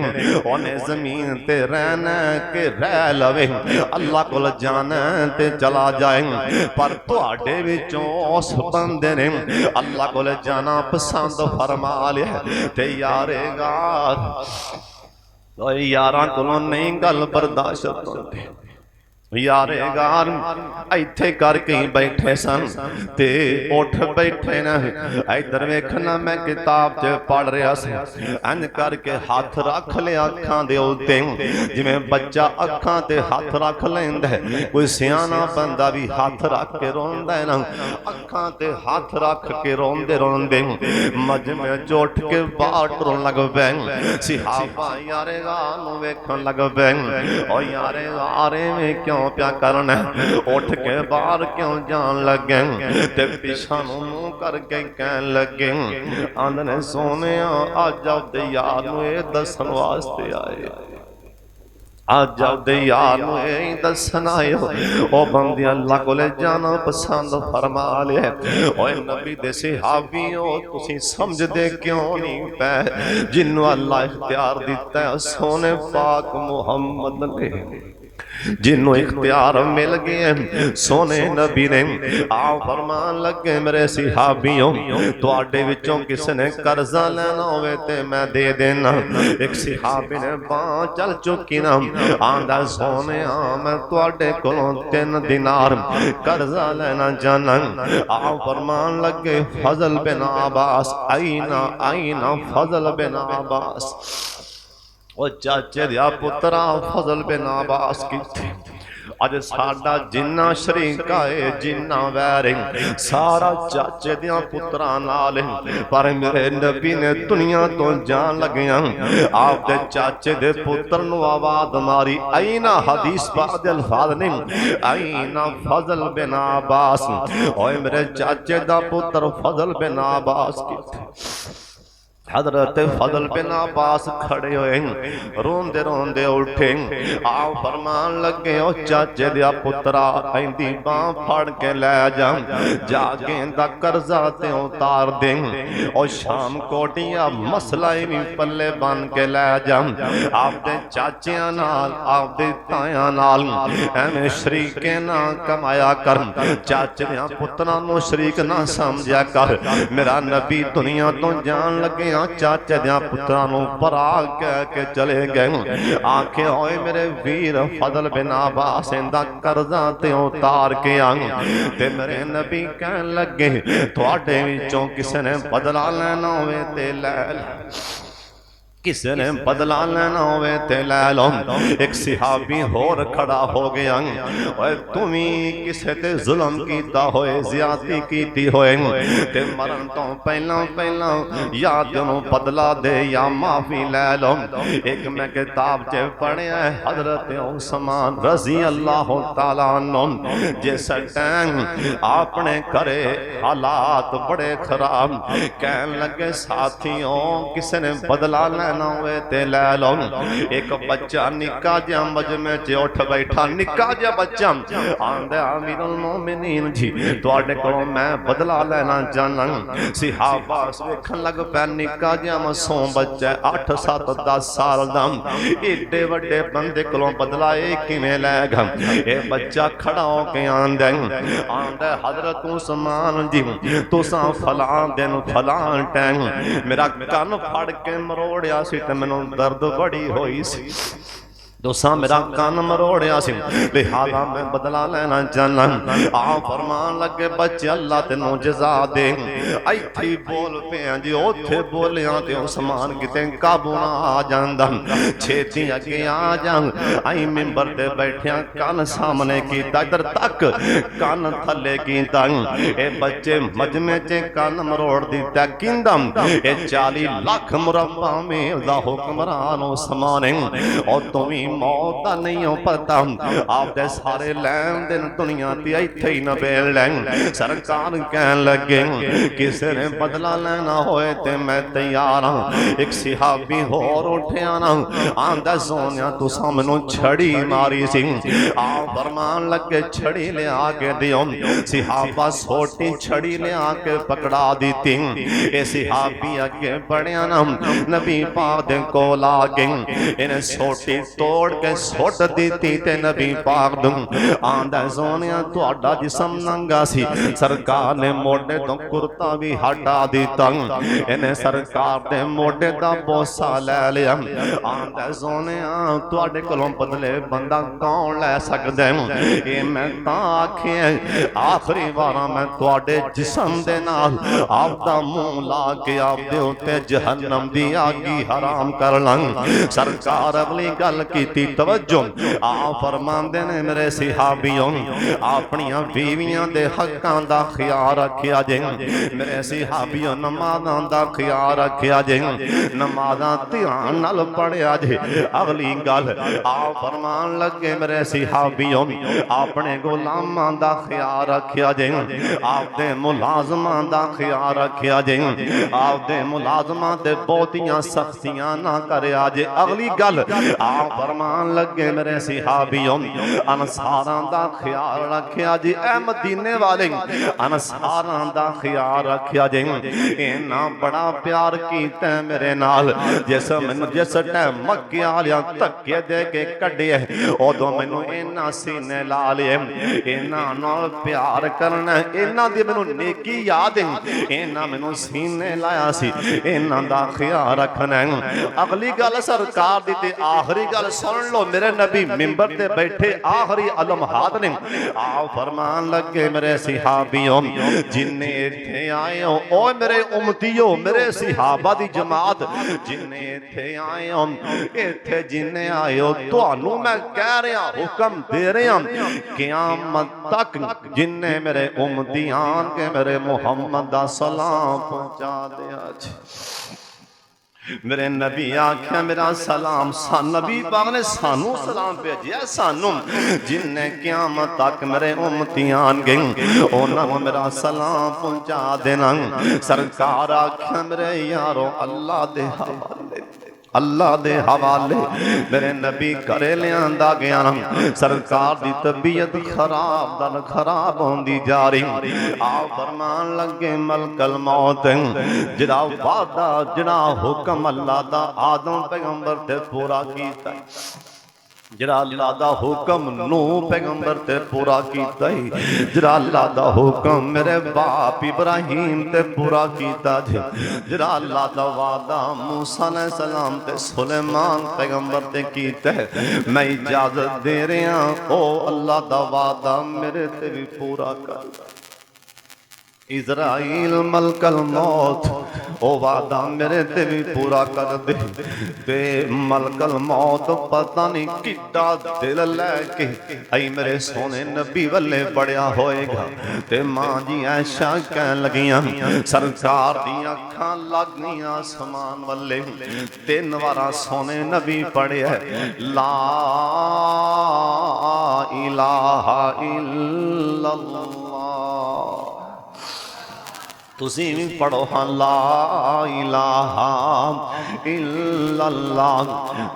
उन्हें जमीन ते रहना के रह लवे, अल्लाह कोल जाना ते चला जाए, पर तुहाडे विचों उस बंदे ने अल्लाह को जाना पसंद फरमा लिया ते यारां कोलों नहीं गल बर्दाश्त होती। यारे गार इत्थे करके ही बैठे सन ते उठ बैठे ना, इधर वेखना मैं किताब च पढ़ रहा सा, इंज करके हाथ रख लिया अखां दे उत्ते जिवें बच्चा अखां ते हाथ रख लैंदा है, कोई सियाना बंदा भी हाथ रख के रोंदा है ना, अखां ते हाथ रख के रोंदे रोंदे मजमे च उठ के बाहर टुरन लग पे। सहाबा यारे गार नूं वेखण लग पे, ओ यारे गारे में क्यों प्या करना, उठ के बाहर क्यों जान लगे ते पिछा मुंह करके कहन लगे आंदने सोने अज आपदे यार नूं इह दस्सण वास्ते आए, अज आपदे यार नूं इह दस्सण आए ओ बंदे अल्लाह कोले जाना पसंद फरमा लिया। ओए नबी दे सहाबियो तुसीं समझदे क्यों नहीं पै जिन्नू अल्लाह इख्तियार दिता है सोने पाक मुहम्मद ने। जिन्हों इख्तियार मिल गए सोने नबी ने आप फरमान लगे मेरे सिहाबियों तुहाडे विचों किसी ने कर्जा लेना होवे ते मैं दे देना। एक सिहाबी ने बांह चल चुकी ना आंदा सोने मैं तुहाडे कोलों 3 दिनार कर्जा लेना चाहना। आप फरमान लगे फजल बिन अब्बास आईना आईना फजल बिन अब्बास ओ चाचे दिया पुत्रा फजल बिन अब्बास की अज साडा जिन्ना शरीका है जिन्ना वैर है सारा चाचे दिया पुत्रा नाल है। पर मेरे नबी ने दुनिया तो जान लगिया आप दे चाचे दे पुत्र नु आवाज मारी आईना हदीस पाक दे अल्फाज ने आईना फजल बिन अब्बास ओए मेरे चाचे दा पुत्र फजल बिन अब्बास की हजरत फजल बिन अब्बास खड़े हुए रोंदे रोंदे उठे आप फरमान लगे ओ चाचे दिया पुत्रा इंदी बांह फड़ के ले जा जाके दा कर्जा ते उतार दे और शाम कोटिया मसला भी पल्ले बन के ले जा आपदे चाचियां नाल आपदे ताया नाल एवें शरीके ना कमाया कर चाचे दिया पुत्रा नु शरीक ना समझा कर। मेरा नबी दुनिया तो जान लगे चाचे दिया पुत्रा परा कह के चले गए आखे होए मेरे वीर फजल बिन अब्बास इंदा कर्जा ते उतार के आए ते मेरे नबी कहन लगे तुहाडे विचों किसी ने बदला लेना होवे ते ले किसी ने बदला लेना होवे ते ले लो। एक सिहाबी होर खड़ा हो गया ओए तुमी किसे ते जुल्म कीता होए ज़्यादती कीती होए ते मरण तो पहला पहला या तेनों बदला दे या माफी ले लो। एक मैं किताब च पढ़िया है हजरत उस्मान रजी अल्लाह तआला अन्हु जिस टाइम अपने घरे हालात बड़े खराब कहन लगे साथियों किसी ने बदला ना हुए ते ले लो। एक बच्चा निक्का जिहा मजमे च उठ बैठा निक्का जिहा बच्चा आंदे अमीरुल मोमिनीन जी तुहाडे कोलों मैं बदला लेना चाहना। सिहाबा वेखन लग पै निक्का जिहा मासूम बच्चा 8 7 10 साल दा एडे वड्डे बंदे कोलों बदला किवें लैगा। ये बच्चा खड़ा होके आंदे हजरत उस्मान जी तुसां फलां दिन फलां टाइम मेरा कन फड़ के मरोड़िया ते मैनू दर्द बड़ी हुई सी दोसा मेरा कान मरोड़िया सी लिहाजा मैं बदला लेना चाहना। आ फरमान लगे बच्चे अल्लाह तेनों जजा दे इत्थे बोल पे जी ओथे बोलिया ते उस्मान किते काबू ना आ जांदा छेती अगे आ जा आई मिंबर ते बैठिया कान सामने कीता इधर तक कान थले कीता ए बच्चे मजमे च कान मरोड़ दिता किंदा ए 40 लाख मुरब्बा मील दा हुक्मरान उस्मान और तुम मौत का नहीं हो पता आपके सारे लैन दिन दुनिया ती इत्थे ही नबेल लैन। सरकार कहन लगे किसी ने बदला लेना होए ते मैं तैयार हाँ। एक सिहाबी होर उठिया ना आंदा सोनिया तुसा मैनू छड़ी मारी सी आप फरमान लगे छड़ी ले आके दियो। सिहाबा सोटी छड़ी ले आके पकड़ा दी थी। ए सिहाबी अगे बढ़िया ना नबी पाक दे कोल आ गए इन्हें सोटी तोड़ के सुट दी ते नबी पाक दूं आंदा सोनिया तुहाडा जिस्म नंगा सी सरकार ने मोढे तो कुर्ता भी हटा दिता इन्हें सरकार दे मोढे दा बोसा ले लिया। आंदा सोनिया तुहाडे कोलों बदले बंदा कौन ले सकदा है। मैं तां आखिया आखिरी वारा मैं तुहाडे जिस्म दे नाल आपदा मुंह ला के आपदे उत्ते जहन्नम दी आगी हराम कर लां। सरकार अगली गल कीती तवज्जो आ फरमांदे ने मेरे सिहाबियों अपनियां बीवियां दे हक्कां दा ख्याल रखिया जे। मेरे सिहाबियों नमाज़ां दा ख्याल रखिया जे नमाज़ां ध्यान नाल पढ़िया जे। अगली गल आ फरमान लगे मेरे सिहाबियों अपने गुलामां दा ख्याल रखिया जे आपदे मुलाजमां दा ख्याल रखिया जे आपदे मुलाजमां ते बहुतियां सख्तियां ना करया जे। अगली गल आ फरमान लगे मेरे सिहाबियों अनसारां दा ख्याल रखिया जी, ए मदीने वाले अनसारां दा ख्याल रखिया जी। इन्ना बड़ा प्यार कीता मेरे नाल, जिस टाइम मक्के वालियां धक्के दे के कढे उदों मैनू इन्ना सीने ला लिया, इन्ना नाल प्यार करना, इन्ना दी मैनू नेकी याद है, इन्ना मैनू सीने लाया सी, इन्ना दा ख्याल रखना। अगली गल सरकार दी ते आखिरी गल सुन लो, मेरे नबी मिंबर ते बैठे आखिरी अलमहात ने आ फरमान लगे मेरे सिहाबियों जिन्ने इत्थे आए हो, ओ मेरे उम्मतियों मेरे सिहाबा दी जमात जिन्ने इत्थे आए हो, इत्थे जिन्ने आए हो तुहानू मैं कह रहा हुक्म दे रहा क़यामत तक जिन्ने मेरे उम्मती आन के मेरे मुहम्मद दा सलाम पहुंचा दिया। मेरे नबी आख्या मेरा सलाम नबी पाक ने सानू सलाम भेजिया, सानू जिन्ने क़यामत तक मेरे उम्मती आन गए उन्होंने मेरा सलाम पहुंचा देना। सरकार आख्या मेरे यारो अल्लाह दे हवाले, अल्लाह दे हवाले मेरे नबी करे लियांदा गया। सरकार दी तबीयत खराब दर खराब होंदी जा रही, आ फरमान लगे मलकल मौत जिहड़ा वादा जिहड़ा हुक्म अल्लाह दा आदम पैगंबर ते पूरा कीता, जिहड़ा अल्लाह दा हुक्म नूह पैगंबर ते पूरा कीता, जिहड़ा अल्लाह दा हुक्म मेरे बाप इब्राहिम ते पूरा कीता, जिहड़ा अल्लाह दा वादा मूसा अलैहि सलाम ते सुलेमान पैगंबर ते कीता, मैं इजाजत दे रहा ओ अल्लाह दा वादा मेरे ते भी पूरा कर। इज़राइल मलकल मौत ओ वादा मेरे ते भी पूरा कर दे। ते मलकल मौत पता नहीं कितना दिल लैके आई मेरे सोने नबी वल्ले पड़िया होएगा। ते मां जी ऐशा कह लगियां सरकार दी अखां लग गईयां आसमान वल्ले, 3 वारा सोने नबी पढ़िया ला इलाहा इल्लल्लाह। तुसी भी पढ़ो हाँ ला इलाहा इल्लल्लाह,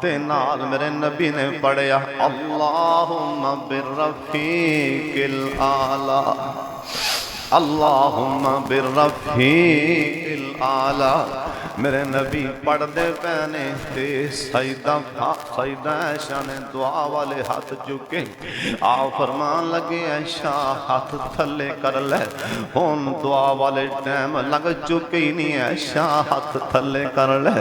ते नाल मेरे नबी ने पढ़िया अल्लाहुम्मा बिर्रफीकिल आला, अल्लाहुम्मा बिर्रफीकिल आला। मेरे नबी पढ़ते पैने ते सईदा ऐशा ने दुआ वाले हाथ चुके, आ फरमान लगे ऐशा हाथ थले कर ले, हुन दुआ वाले टाइम लग चुके ही नहीं, ऐशा हाथ थले कर ले।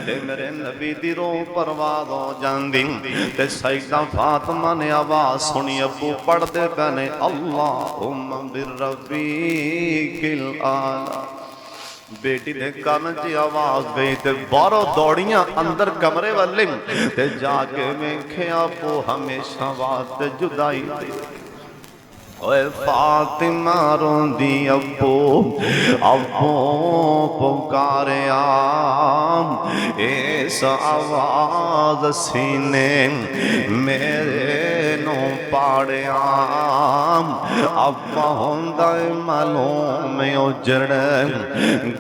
ते मेरे नबी दी रूह परवाद हो जांदी ते सईदा फातिमा ने आवाज सुनी अबू पढ़ते पैने अल्लाहुम्मा बिर्रफीकिल आला। बेटी दे कान च आवाज गई ते बाहरों दौड़ियां अंदर कमरे वाले ते जाके वेख्या वो हमेशा वास्ते जुदाई दे। ओए फातिमा रोंदी अब्बो अब्बो पुकारिया, इस आवाज सीने मेरे नो पाड़िया। अब्बा होंदा मालूम में उजड़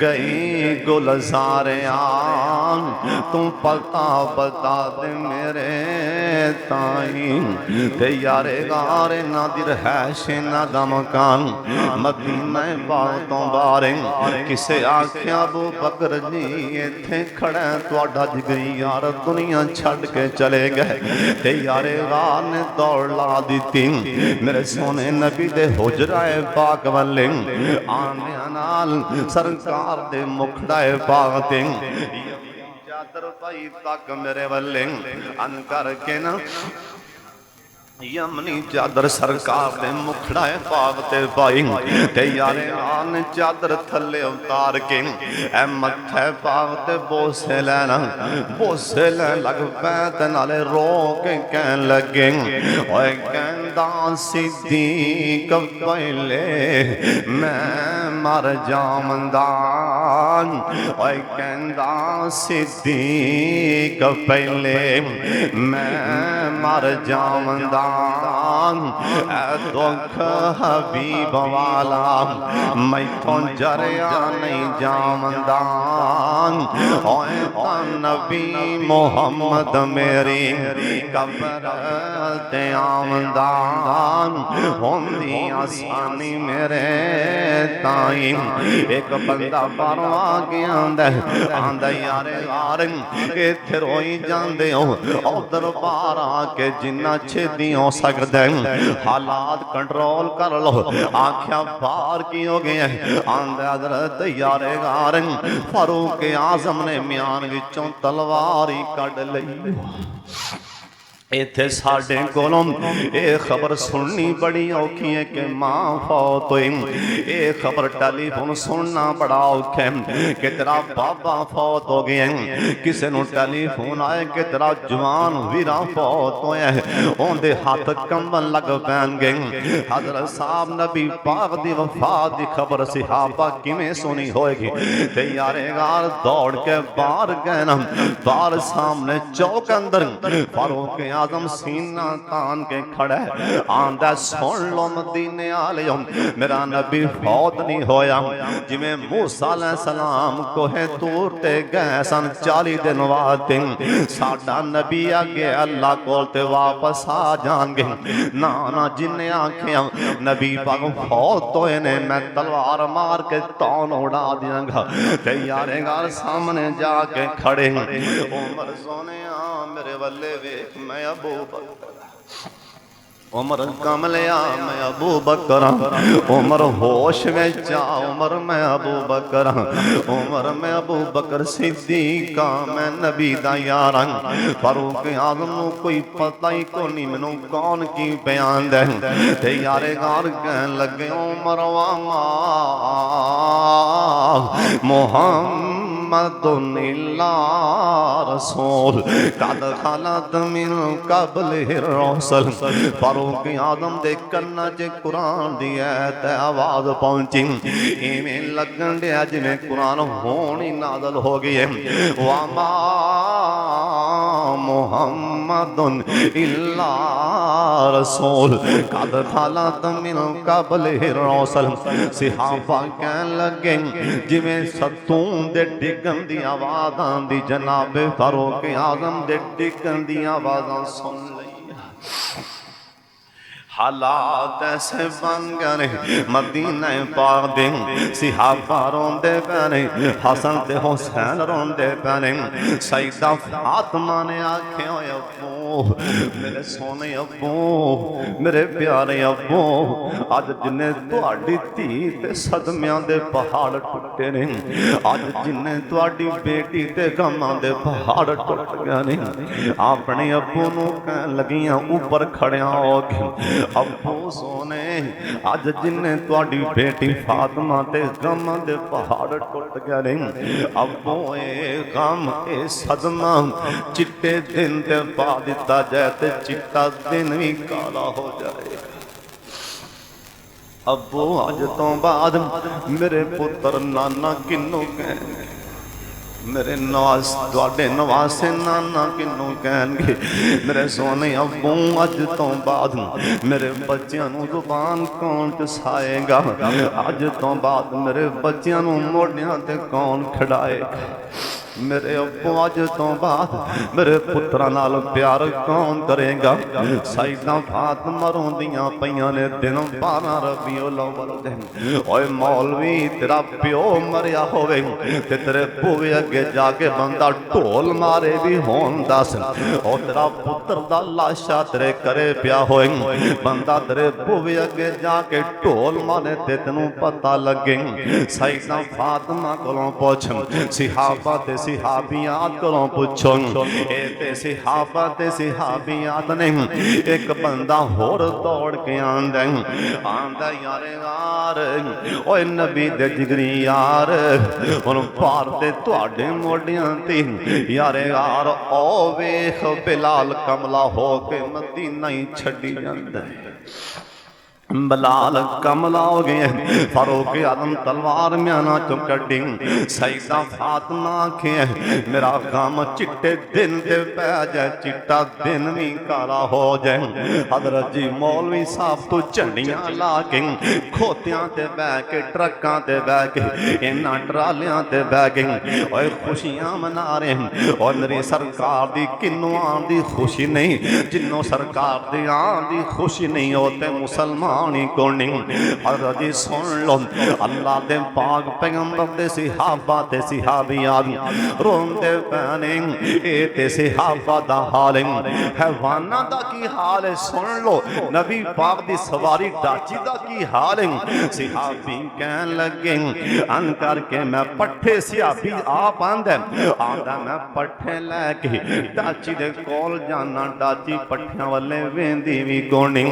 गई गुलजारिया, तू पता बता दे मेरे ताई ते यारे गारे नादिर है ना दा मकान मदीना पाक तो बारे। किसे आख्या अबू बकर जी इत्थे खड़ा तुहाडा जिगरी यार दुनिया छड़ के चले गए, ते यारे गार ने दौड़ ला दी मेरे सोने नबी दे हुजराए पाक वाले आने नाल सरकार दे मुखड़ाए पाक ते चादर पाई तक मेरे वाले अन करके ना यमनी चादर सरकार दे मुखड़ाए पाक ते पाई, ते यारे आन चादर थले उतार के ए मथे पाक ते बोसे लैना, बोसे लैन लग पै ते नाले रो के कहन लगे ओए कहंदा सिद्दीक पहले मैं मर जावंदा, ओए कहंदा सिद्दीक पहले मैं मर जावंदा ऐ दुख हबीब वाला मैथों जरिया नहीं जावंदा ओए नबी मुहम्मद मेरी कब्र ते आवंदा होंदी आसानी मेरे ताई एक बंदा बाहरों आ गया आंदा यार यार इत्थे रोई जांदे हो उधर बाहर आके जिन्ना छेती हो सकदा हालात कंट्रोल कर लो आख्या बाहर की हो गए आंदा हजरत यार यार फारूक आजम ने म्यान विचों तलवार ही कढ लई इत्थे साडे कोलों ये खबर सुननी बड़ी औखी है कि मां फौत हुई। ये खबर टेलीफोन सुनना बड़ा औखा है कि तेरा बाबा फौत हो गया है। किसी नूं टेलीफोन आए कि तेरा जवान वीरा फौत होया है उहदे हाथ कंबन लग पैणगे। हजरत साहब नबी पाक दी वफात दी खबर सहाबा किवें सुनी होएगी ते यारे गार दौड़ के बाहर गए ना बाहर सामने चौक अंदर फारूक आजम सीना तान के खड़ा है आंदा सुन लो मदीने वालियो मेरा नबी फौत नहीं होया जिवें मूसा अलैहिस्सलाम कोहे तूर ते गए सन 40 दिन बाद साडा नबी आगे अल्लाह कोल ते वापस आ जाएंगे ना ना जिन्ने आखिया नबी पाक फौत होए ने मैं तलवार मार के तौन उड़ा दियांगा ते यारे गाल सामने जाके खड़े उमर सोने मेरे वल्ले वेख मैं अबू बकर उमर कमलिया मैं अबू बकर उमर होश में जा उमर मैं अबू बकर उमर मैं अबू बकर सिद्दीक मैं नबी दा यार फारूक आजम नूं कोई पता ही कोनी मैनू कौन की बयान दे ते यारे गार कहन लगे उमर वामा मुहम्मदुनिल्ला रसूल कद खलत मिन क़ब्लिहि रसूल फारूक आजम दे कन्ना च कुरान दी ऐत आवाज पहुंची इवें लगन दिया जिवें कुरान होनी नाज़िल हो गई है वामा मुहम्मदुन इल्ला रसूल कद खलत मिन क़ब्लिहि रसूल सहाबा कहन लगे जिवें सतून दे डिगन दी आवाज आंदी जनाब फारूक आजम दे डिगन दी आवाज़ सुन लई हालात ऐसे बन गए मदीना पाक दे सहाबा रोंदे पैने हसन ते हुसैन रोंदे पैने सईदा फातिमा ने आखे होए अब्बू मेरे सोने अब्बू मेरे प्यारे अब्बू अज जिन्ने तुहाडी धी ते सदमियां दे पहाड़ टुटे ने अज जिन्ने तुहाडी बेटी ते गमां दे पहाड़ टुट गए ने अपने अब्बू नूं कहन लगियां ऊपर खड़िया हो के अब्बू सोने अज जिन्ने तुहाडी बेटी फातिमा ते गम दे पहाड़ टुट गए ने अब्बू ए गम ए सदमा चिट्टे दिन ते पा दिता जाए ते चिट्टा दिन भी काला हो जाए अब्बू अज तो बाद मेरे पुत्र नाना किन्नू कहेंगे मेरे नवास तुहाडे नवासे नाना किन्नू कहेंगे मेरे सोने अब्बू अज तो बाद मेरे बच्चों नूं जुबान कौन चसाएगा अज तो बाद मेरे बच्चों नूं मोढियां ते कौन खड़ाएगा मेरे अब्बू अज तो बाद मेरे पुत्रा नाल प्यार कौन करेगा सईदा फातिमा रोंदियां पईयां ने दिन 12 रबीउल अव्वल दिन ओए मौलवी तेरा प्यो मरिया होवे ते तेरे भूवे अगे जाके बंदा ढोल मारे भी होन दस ओ तेरा पुत्र दा लाशा तेरे करे पिया होए बंदा तेरे भूवे अगे जाके ढोल मारे ते तेनू पता लगे सईदा फातिमा कोलों पुछ सहाबा ते सहाबियात कोलों पुछो ए ते सहाबा ते सहाबियात ने एक बंदा होर दौड़ के आंदा यार यार ओए नबी दे जिगरी यार हुण भार ते तुहाडे मोढियां ते यार यार ओ वेख बिलाल कमला हो के मदीना ही छड्डी जांदा बलाल कमला हो गए, फारूक आदम तलवार म्याना चो कड्डी, सईदा फातिमा के मेरा काम चिट्टे दिन ते पै जाए, चिट्टा दिन भी काला हो जाए। हजरत जी मौलवी साहब तो झंडियां ला के खोतियां ते बह के ट्रकां ते बह के इन्हां ट्रालियां ते बह के और खुशियां मना रहे हैं। और मेरी सरकार दी किन्नू आन दी खुशी नहीं, जिन्नों सरकार दी आन दी खुशी नहीं होते मुसलमान हज़रत जी सुन लो, अल्लाह दे पाक पैगंबर दे सहाबा ते सहाबियात रोंदे पैने, ए ते सहाबा दा हाल है, हैवाना दा की हाल है। सुन लो, नबी पाक दी सवारी डाची दा की हाल है। सहाबी कहन लगे अन करके मैं पट्ठे, सहाबी आप आंदा मैं पट्ठे लैके डाची दे कोल जाना, डाची पट्ठियां वाले वेंदी भी कोनी,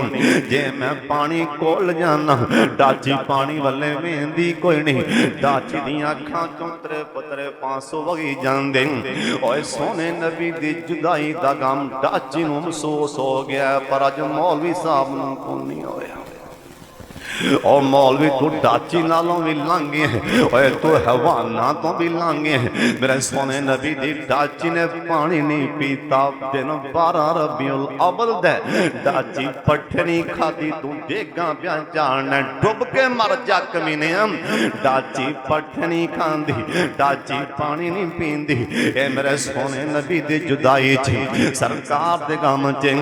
जे मैं पानी कोल जाना डाची पानी वाले वेंदी कोई नहीं, डाची दी अखां चों तरे पतरे पासों वगी जांदे। ओए सोने नबी दी जुदाई दा गम डाची नूं महसूस हो गया, पर अज मौलवी साहब नूं कोई नहीं होया। और मौलवी तू डाची नालों भी लांगे है, तू हवाना तो भी लांगे है। मेरे सोने नबी दी डाची ने पानी नहीं पीता, दिन 12 रबीउल अव्वल दे डाची पट्ठे नहीं खादी, तू देगा प्या जाना डुब के मर जा कमीने। डाची पट्ठे नहीं खांदी, डाची पानी नहीं पींदी, ए मेरे सोने नबी दी जुदाई च सरकार दे गम च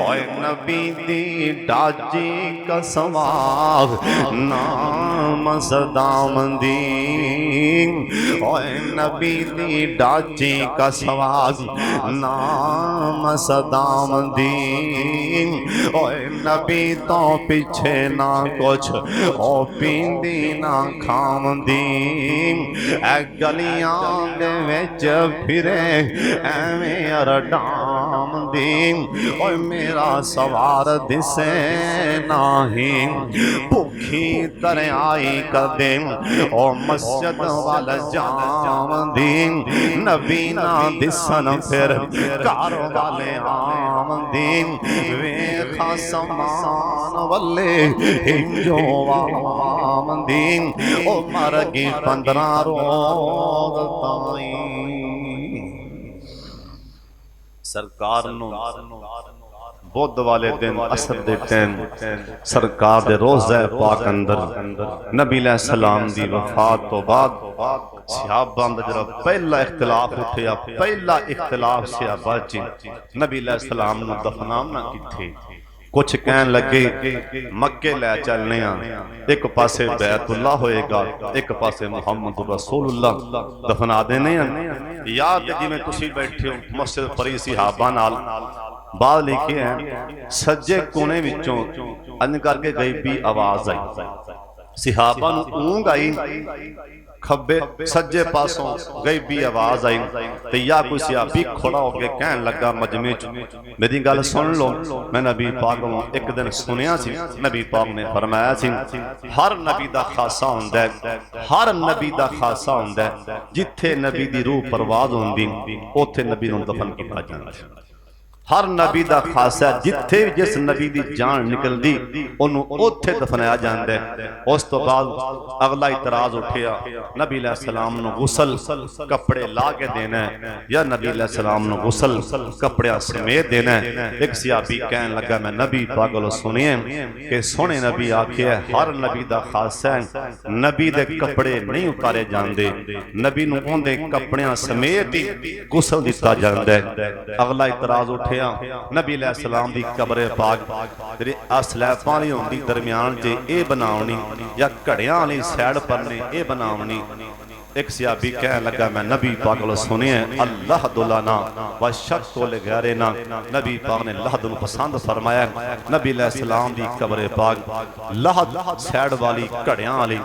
ओए नबी दी डाची कसम नाम सदामंदी, ओए नबी दी डाची का सवाग नाम सदामंदी। ओए नबी तो पीछे ना कुछ ओ पींदी ना खामदी, ए गलियां दे विच फिरे एवें अरडामदी। ओए मेरा सवार दिसे नाही, भुखी तरह कदे ओ मस्जिद वाल जामदी, नबी ना दिसन फिर घर वाले आमदी। वेखा समान वल्ले हिंजो आमदी, ओ मर गई 15 रोज ताई। सरकार नूं बुध वाले दिन असर दे टाइम सरकार दे रोज़ा पाक अंदर नबी अलैहि सलाम दी वफात तो बाद सहाबा दा जरा पहला इख्तिलाफ उठिया, पहला इख्तिलाफ सहाबा च नबी अलैहि सलाम नूं दफनाना किथे। कुछ कहन लगे मक्के लै चलने, एक पासे बैतुल्ला होएगा, एक पासे मुहम्मद रसूलुल्लाह दफना देने, या जिवें तुसीं बैठे हो मस्जिद परी सहाबा नाल बाद लिखे हैं सज्जे कोने विचों अंज करके गईबी आवाज आई, सहाबा नूं ऊंघ आई, खब्बे सज्जे पासों गईबी आवाज आई, ते या कोई सहाबी खड़ा होके कहन लगा मजमे च मेरी गल सुन लो। मैं नबी पाक नूं एक दिन सुनिया सी, नबी पाक ने फरमाया सी हर नबी दा खासा हुंदा है, हर नबी दा खासा हुंदा है, जिथे नबी दी रूह परवाज हुंदी उथे नबी नूं दफन कीता जांदा। हर नबी दा खासा जिथे जिस नबी दी जान निकलदी ओनू ओथे दफनाया जांदा है। उस तो बाद अगला इतराज उठिया नबी अलैहि सलाम नूं गुसल कपड़े ला के देना है या नबी अलैहि सलाम नूं गुसल कपड़ियां समेत देना है। एक सहाबी कहन लगा मैं नबी पाक कोलों सुनिए कि सोहने नबी आखिया हर नबी दा खासा है, नबी दे कपड़े नहीं उतारे जांदे, नबी नूं उहदे कपड़ियां समेत ही गुसल दिता जांदा है। अगला इतराज उठे नबी अलैहि सलाम दी कब्र पाक जेहड़ी असलैफां वाली होंदी दरम्यान च ये बनावनी या घड़ियां वाली सैड पर ने ये बनावनी। एक सहाबी कह लगा मैं नबी पाक कोलों सुनिया अल्लाह दुलाना व शक तोले गहरे ना, नबी पाक ने लहद नूं पसंद फरमाया। नबी अलैहि सलाम दी कब्र पाक लहद सैड वाली घड़ियां वाली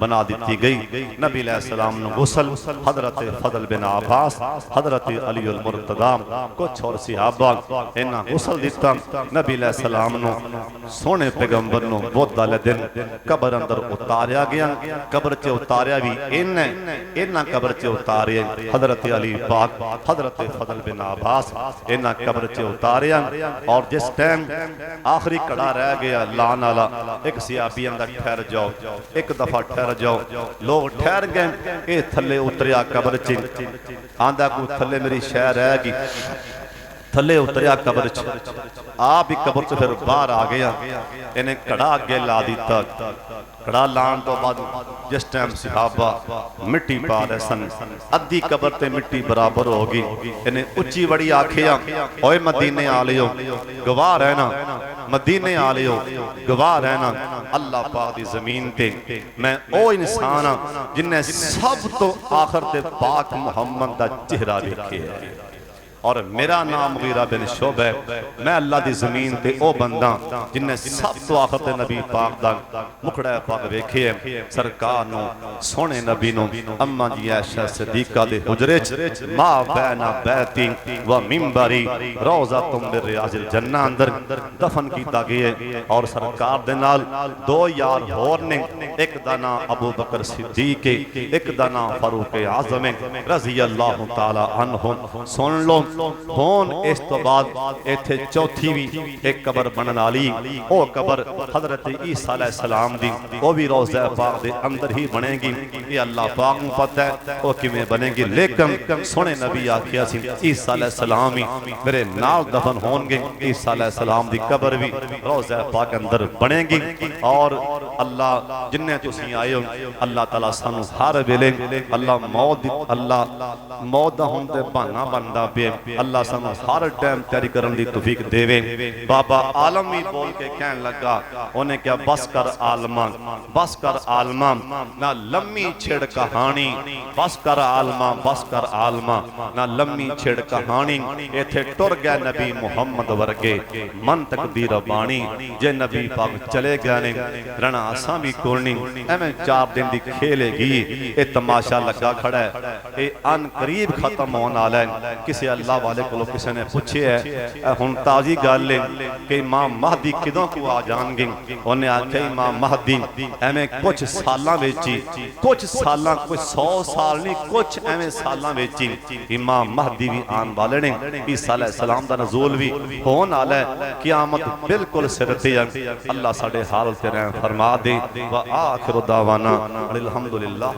बना दी गई। नबी अलैहि सलाम नूं गुसल हजरत फजल बिन अब्बास, हजरत अली अल मुर्तदा कुछ और सहाबा इन्हां गुसल दिता। नबी अलैहि सलाम नूं सोहने पैगंबर नूं बुध वाले दिन कब्र अंदर उतारिया गया। कब्र च उतारिया भी इन्हें इन्हां कब्र च उतारे हजरत अली पाक हजरत फजल बिन अब्बास इन्हां कब्र च उतारे। और जिस टाइम आखिरी कड़ा रह गया लान वाला एक सियाबी आंदा ठहर जाओ, एक दफा ठहर जाओ। लोग ठहर गए, ये थले उतरिया कब्र च आंदा कोई थले मेरी शह रह गई, थले उतरिया कब्र च आप ही कब्र च फिर बाहर आ गया। इन्हें कड़ा अगे ला दिता, कड़ा लाने तो बाद जिस टाइम सहाबा मिट्टी पा रहे सन अद्धी कब्र ते मिट्टी बराबर हो गई। इन्हें उच्ची बड़ी आखिया ओए मदीने आलियो गवाह रहना, मदीने आलियो गवाह रहना अल्लाह पाक दी जमीन ते मैं ओ इंसान हां जिन्हें सब तो आखिर ते पाक मुहम्मद दा चेहरा वेखिया और मेरा नाम मुगीरा बिन शुअब है। मैं अल्लाह दी जमीन ते ओ बंदा जिन्हें सब तो आखिर ते नबी पाक दा मुखड़ा पाक वेखे है। सरकार नो सोने नबी नो अम्मा जी आयशा सिद्दीका दे हुजरे च मा बैना बैती व मिंबरी रोजा तुम मिन रियाजिल जन्नह अंदर दफन कीता गया है। और सरकार दे नाल दो यार होर ने, एक दा नाम अबू बकर सिद्दीक है, एक दा नाम फारूक आजम है रजी अल्लाह तआला अन्हु। सुन लो होन इस तो बाद इत्थे चौथी भी एक कब्र बनन वाली, ओ कब्र हजरत ईसा अलैहि सलाम दी, वो भी रोज़ा पाक दे अंदर ही बनेगी। ये अल्लाह पाक नूं पता है वो किवें बनेगी, लेकिन सोने नबी आखिया सी ईसा अलैहि सलाम ही मेरे नाल दफन होंगे। ईसा अलैहि सलाम दी कब्र भी रोज़ा पाक अंदर बनेगी। और अल्लाह जिन्ने तुसीं आए हो अल्लाह ताला सानू हर वेले अल्लाह मौत दा हुण ते बहाना बनदा पे, अल्लाह सानू हर टाइम तैयारी करने की तौफीक देवे। बाबा आलम भी बोल के कहन लगा, उन्हें क्या बस कर आलमा, बस कर आलमा ना लम्मी छेड़ कहानी, बस कर आलमा, बस कर आलमा ना लम्मी छेड़ कहानी। इथे टुर गया नबी मुहम्मद वर्गे मन तकदीर बाणी, जे नबी पाक चले गए ने रहना असा भी कोल नहीं। एवें 4 दिन की खेलेगी, ये तमाशा लगा खड़ा है, ये अन करीब खत्म होने वाला है। किसी अल्लाह वाले को किसी ने पूछे है हुण ताजी गल है कि इमाम महदी किदों को आ जाएंगे। उन्हें आख्या इमाम महदी एवें कुछ सालां विच ही, कुछ सालां, कोई 100 साल नहीं, कुछ एवें सालां विच ही इमाम महदी भी आने वाले ने। ईसा अलैहि सलाम दा नज़ूल भी होने वाला है, क़यामत बिल्कुल सिर ते है। अल्लाह साडे हाल ते रहम फरमा दे। व आखिरु दावाना अल्हम्दुलिल्लाह।